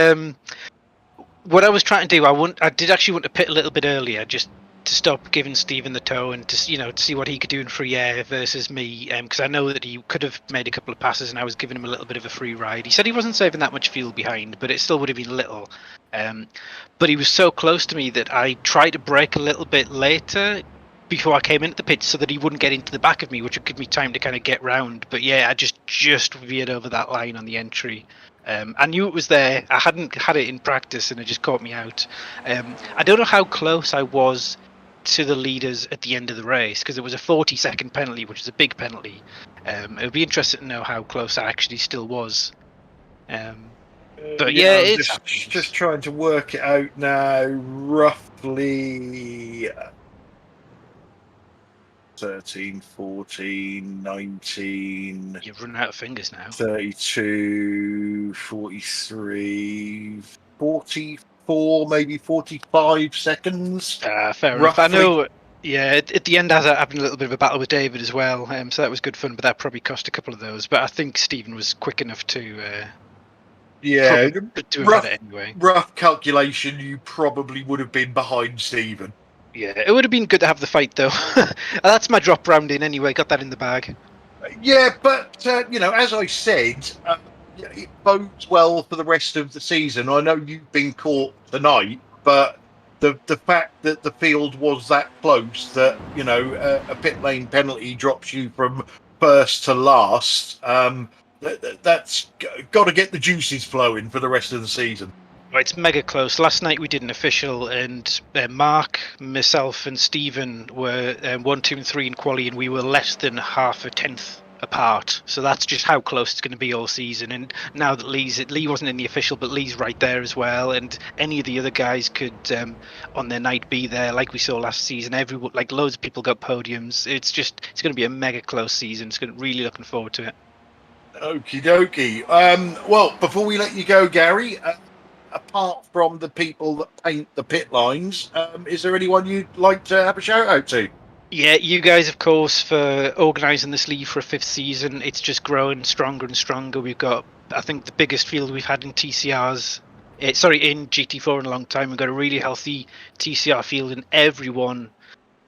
what I was trying to do. I did actually want to pit a little bit earlier, just to stop giving Stephen the toe and to to see what he could do in free air versus me, because I know that he could have made a couple of passes and I was giving him a little bit of a free ride. He said he wasn't saving that much fuel behind, but it still would have been little. But he was so close to me that I tried to brake a little bit later before I came into the pit so that he wouldn't get into the back of me, which would give me time to kind of get round. But yeah, I just veered over that line on the entry. I knew it was there. I hadn't had it in practice and it just caught me out. I don't know how close I was to the leaders at the end of the race because it was a 40-second penalty, which is a big penalty. It would be interesting to know how close I actually still was. But yeah, it's just trying to work it out now. Roughly 13, 14, 19. You've run out of fingers now. 32, 43, 44, maybe 45 seconds. Fair enough. I know. Yeah, at the end, I was having a little bit of a battle with David as well, so that was good fun. But that probably cost a couple of those. But I think Stephen was quick enough to. Yeah, anyway. Rough calculation, you probably would have been behind Stephen. Yeah, it would have been good to have the fight though. That's my drop round in anyway. Got that in the bag. Yeah, but as I said, it bodes well for the rest of the season. I know you've been caught tonight, but the fact that the field was that close that a pit lane penalty drops you from first to last. That's got to get the juices flowing for the rest of the season. Right, it's mega close. Last night we did an official, and Mark, myself, and Stephen were 1, 2, and 3 in quali, and we were less than half a tenth apart. So that's just how close it's going to be all season. And now that Lee wasn't in the official, but Lee's right there as well, and any of the other guys could on their night be there, like we saw last season. Everyone, like loads of people got podiums. It's going to be a mega close season. Really looking forward to it. Okie dokie. Well, before we let you go, Gary, apart from the people that paint the pit lines, is there anyone you'd like to have a shout out to? Yeah, you guys, of course, for organising this league for a 5th season. It's just growing stronger and stronger. We've got, I think, the biggest field we've had in TCRs. In GT4 in a long time. We've got a really healthy TCR field, and everyone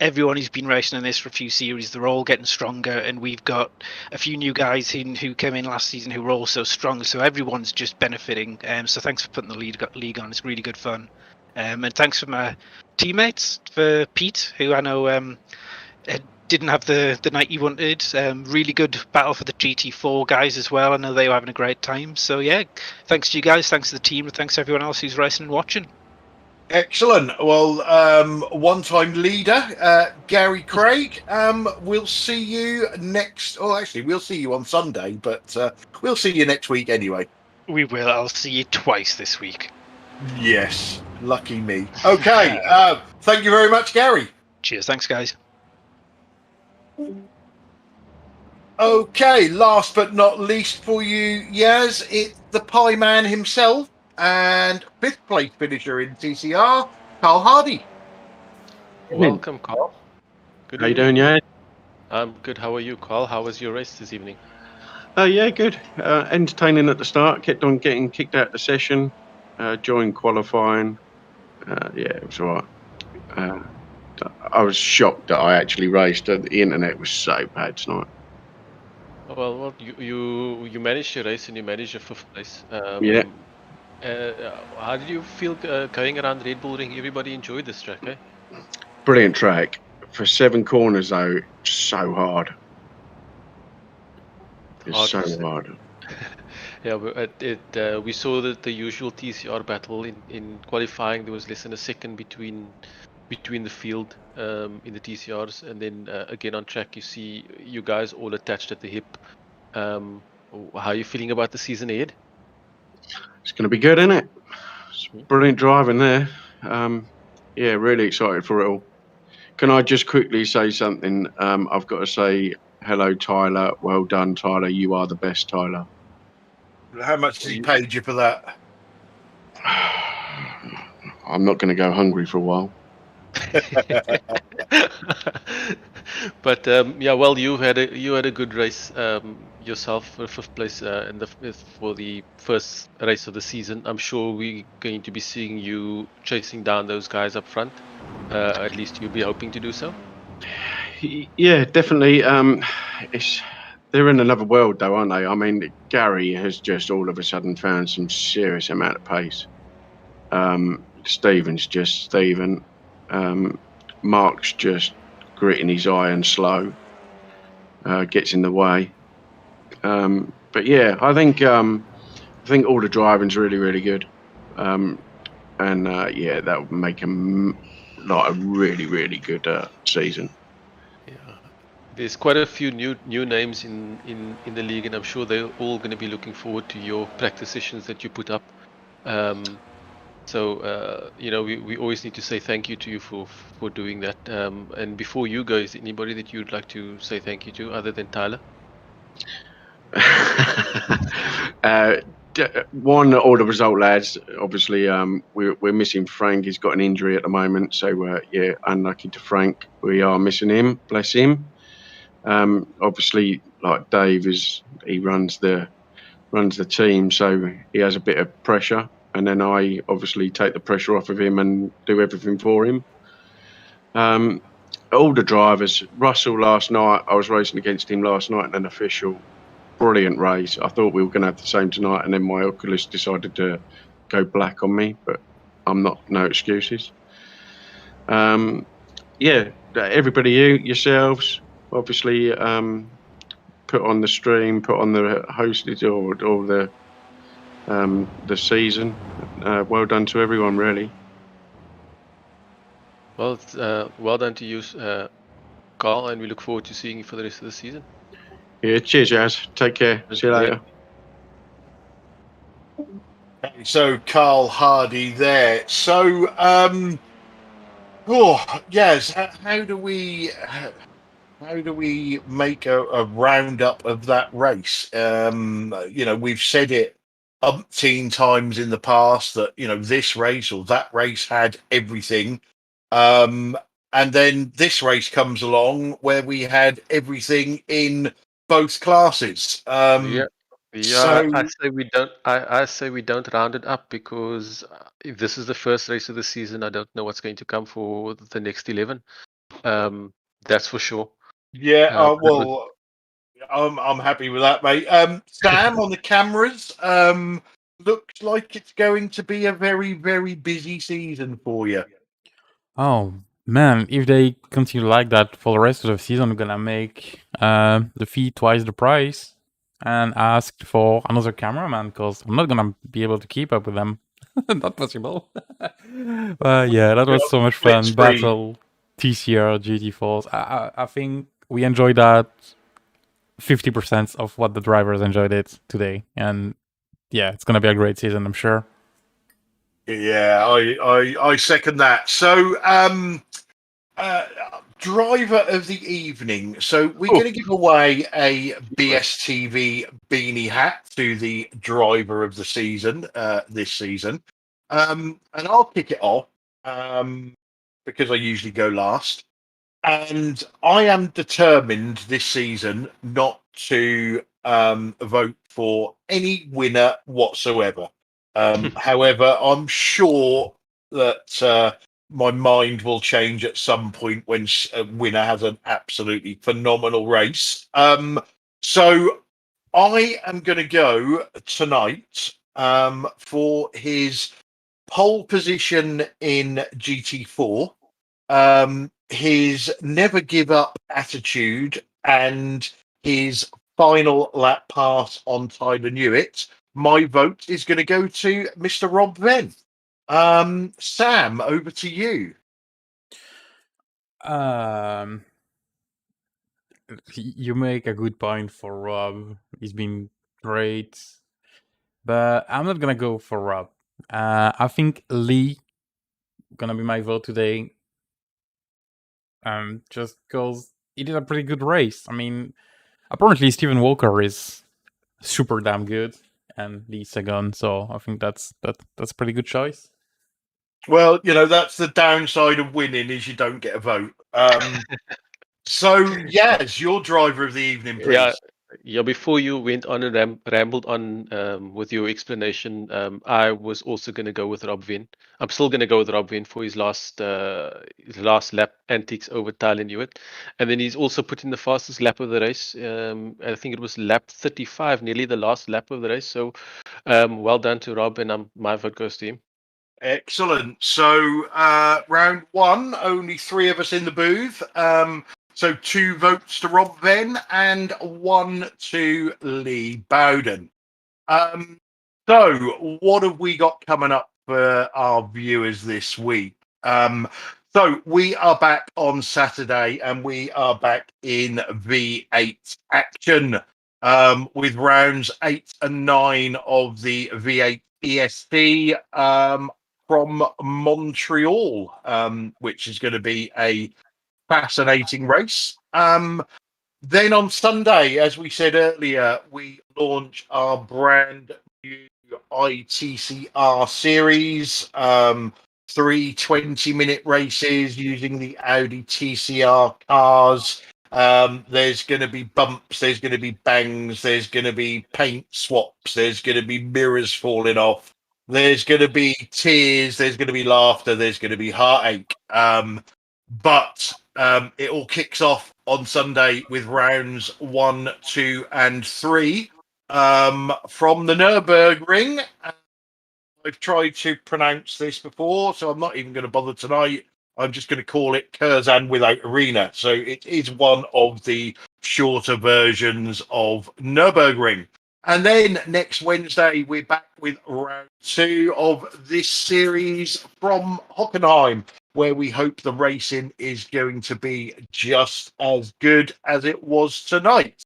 who's been racing in this for a few series, they're all getting stronger, and we've got a few new guys who came in last season who were also strong, so everyone's just benefiting. So thanks for putting the league on. It's really good fun. And thanks for my teammates, for Pete, who I know didn't have the night you wanted. Really good battle for the GT4 guys as well. I know they were having a great time. So yeah, thanks to you guys, thanks to the team, and thanks to everyone else who's racing and watching. Excellent. Well, one-time leader, Gary Craig. We'll see you next. Oh, actually, we'll see you on Sunday, but we'll see you next week anyway. We will. I'll see you twice this week. Yes, lucky me. Okay. Thank you very much, Gary. Cheers. Thanks, guys. Okay. Last but not least for you, Yaz, it's the Pie Man himself. And 5th place finisher in TCR, Carl Hardy. Welcome, Carl. Good. How you doing, yeah? I'm good. How are you, Carl? How was your race this evening? Yeah, good. Entertaining at the start. Kept on getting kicked out of the session. Joined qualifying. Yeah, it was all right. I was shocked that I actually raced. The internet was so bad tonight. Well, you managed your race and you managed your 5th place. Yeah. How did you feel going around Red Bull Ring? Everybody enjoyed this track, eh? Brilliant track. for 7 corners though, it's so hard. It's Hard so to say. hard. Yeah, but we saw the usual TCR battle in qualifying. There was less than a second between the field in the TCRs, and then again on track you see you guys all attached at the hip. How are you feeling about the season ahead? It's going to be good, isn't it? It's brilliant driving there. Yeah, really excited for it all. Can I just quickly say something? I've got to say hello, Tyler. Well done, Tyler. You are the best, Tyler. How much has he paid you for that? I'm not going to go hungry for a while. But yeah, well, you had a good race yourself for 5th place for the first race of the season. I'm sure we're going to be seeing you chasing down those guys up front. At least you'll be hoping to do so. Yeah, definitely. They're in another world, though, aren't they? I mean, Gary has just all of a sudden found some serious amount of pace. Stephen's just Stephen. Mark's just gritting his eye and slow. Gets in the way. But yeah, I think all the driving's really, really good. And yeah, that would make them like a really, really good season. Yeah, there's quite a few new names in the league, and I'm sure they're all going to be looking forward to your practice sessions that you put up. So you know, we always need to say thank you to you for doing that. And before you go, is there anybody that you'd like to say thank you to other than Tyler? One, all the result lads. Obviously, we're missing Frank. He's got an injury at the moment, so yeah, unlucky to Frank. We are missing him. Bless him. Obviously, like Dave he runs the team, so he has a bit of pressure, and then I obviously take the pressure off of him and do everything for him. All the drivers. Russell last night, I was racing against him last night in an official. Brilliant race. I thought we were going to have the same tonight, and then my Oculus decided to go black on me, but I'm not, no excuses. Yeah, everybody, yourselves, obviously, put on the stream, put on the hosted or the season. Well done to everyone, really. Well, it's, well done to you, Carl, and we look forward to seeing you for the rest of the season. Yeah, cheers, Jazz. Take care. See you later. So Carl Hardy there. So yes, how do we make a roundup of that race? You know, we've said it umpteen times in the past that, you know, this race or that race had everything. And then this race comes along where we had everything in both classes. Yeah. So I say we don't. I say we don't round it up, because if this is the first race of the season, I don't know what's going to come for the next 11. That's for sure. yeah, well, I'm happy with that, mate. Sam on the cameras. Looks like it's going to be a very, very busy season for you. Oh man, if they continue like that for the rest of the season, I'm gonna make the fee twice the price and ask for another cameraman, because I'm not gonna be able to keep up with them. Not possible. Yeah, that was so much fun. Let's Battle, TCR, GT4s. I think we enjoyed that 50% of what the drivers enjoyed it today, and yeah, it's gonna be a great season, I'm sure. Yeah, I second that. So, driver of the evening. So we're going to give away a BSTV beanie hat to the driver of the season this season. And I'll kick it off because I usually go last. And I am determined this season not to vote for any winner whatsoever. However, I'm sure that my mind will change at some point when a winner has an absolutely phenomenal race. So I am going to go tonight for his pole position in GT4. his never give up attitude and his final lap pass on Tyler Newitt, my vote is going to go to Mr. Rob Venn. Sam, over to you. You make a good point for Rob. He's been great, but I'm not gonna go for Rob. I think Lee gonna be my vote today. Just because he did a pretty good race. I mean, apparently Stephen Walker is super damn good, and Lee's second. So I think that's a pretty good choice. Well, that's the downside of winning is you don't get a vote. So, Yaz, your driver of the evening, please. Yeah. Before you went on and rambled on with your explanation, I was also going to go with Rob Venn. I'm still going to go with Rob Venn for his last lap antics over Tyler Newitt, and then he's also put in the fastest lap of the race. I think it was lap 35, nearly the last lap of the race. So, well done to Rob, and my vote goes to him. Excellent. So, round one, only 3 of us in the booth. So 2 votes to Rob Venn and 1 to Lee Bowden. So what have we got coming up for our viewers this week? So we are back on Saturday and we are back in V8 action with rounds 8 and 9 of the V8 ESC from Montreal, which is going to be a fascinating race. Then on Sunday, as we said earlier, we launch our brand new ITCR series, 3 20-minute races using the Audi TCR cars. There's going to be bumps, there's going to be bangs, there's going to be paint swaps, there's going to be mirrors falling off, there's going to be tears, there's going to be laughter, there's going to be heartache. But it all kicks off on Sunday with rounds 1, 2, and 3 from the Nürburgring. I've tried to pronounce this before, so I'm not even going to bother tonight. I'm just going to call it Curzon without arena. So it is one of the shorter versions of Nürburgring. And then next Wednesday, we're back with round 2 of this series from Hockenheim, where we hope the racing is going to be just as good as it was tonight.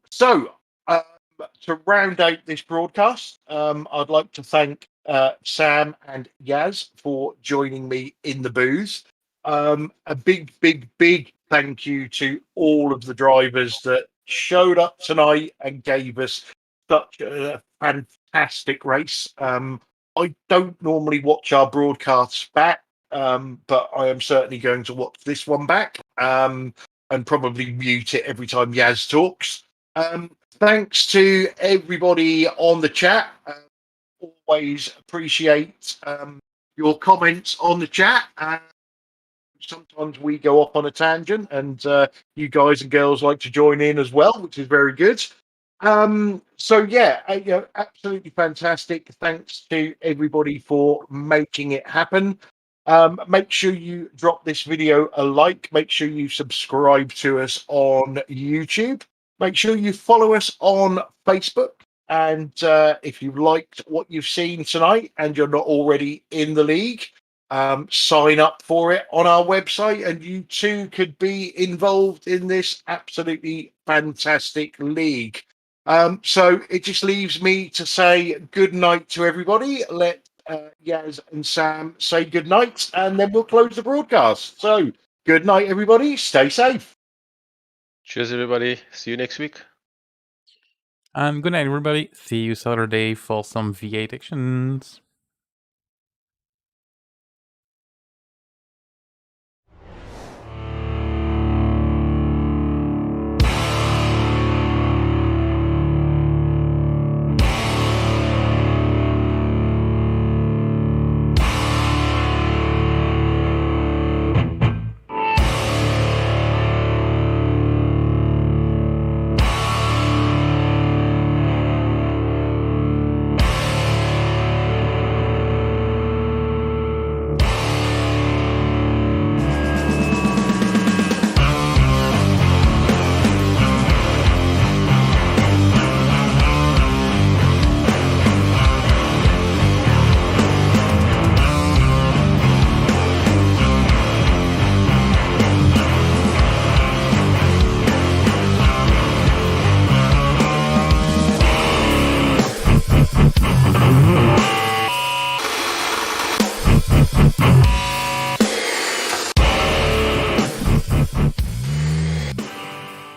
So to round out this broadcast, I'd like to thank Sam and Yaz for joining me in the booth. A big thank you to all of the drivers that showed up tonight and gave us such a fantastic race. I don't normally watch our broadcasts back, but I am certainly going to watch this one back and probably mute it every time Yaz talks. Thanks to everybody on the chat. Always appreciate your comments on the chat. Sometimes we go off on a tangent, and you guys and girls like to join in as well, which is very good. So yeah, absolutely fantastic. Thanks to everybody for making it happen. Make sure you drop this video a like. Make sure you subscribe to us on YouTube. Make sure you follow us on Facebook. And if you liked what you've seen tonight and you're not already in the league, sign up for it on our website, and you too could be involved in this absolutely fantastic league. So it just leaves me to say good night to everybody. Let Yaz and Sam say good night, and then we'll close the broadcast. So good night, everybody. Stay safe. Cheers, everybody. See you next week. And good night, everybody. See you Saturday for some V8 actions.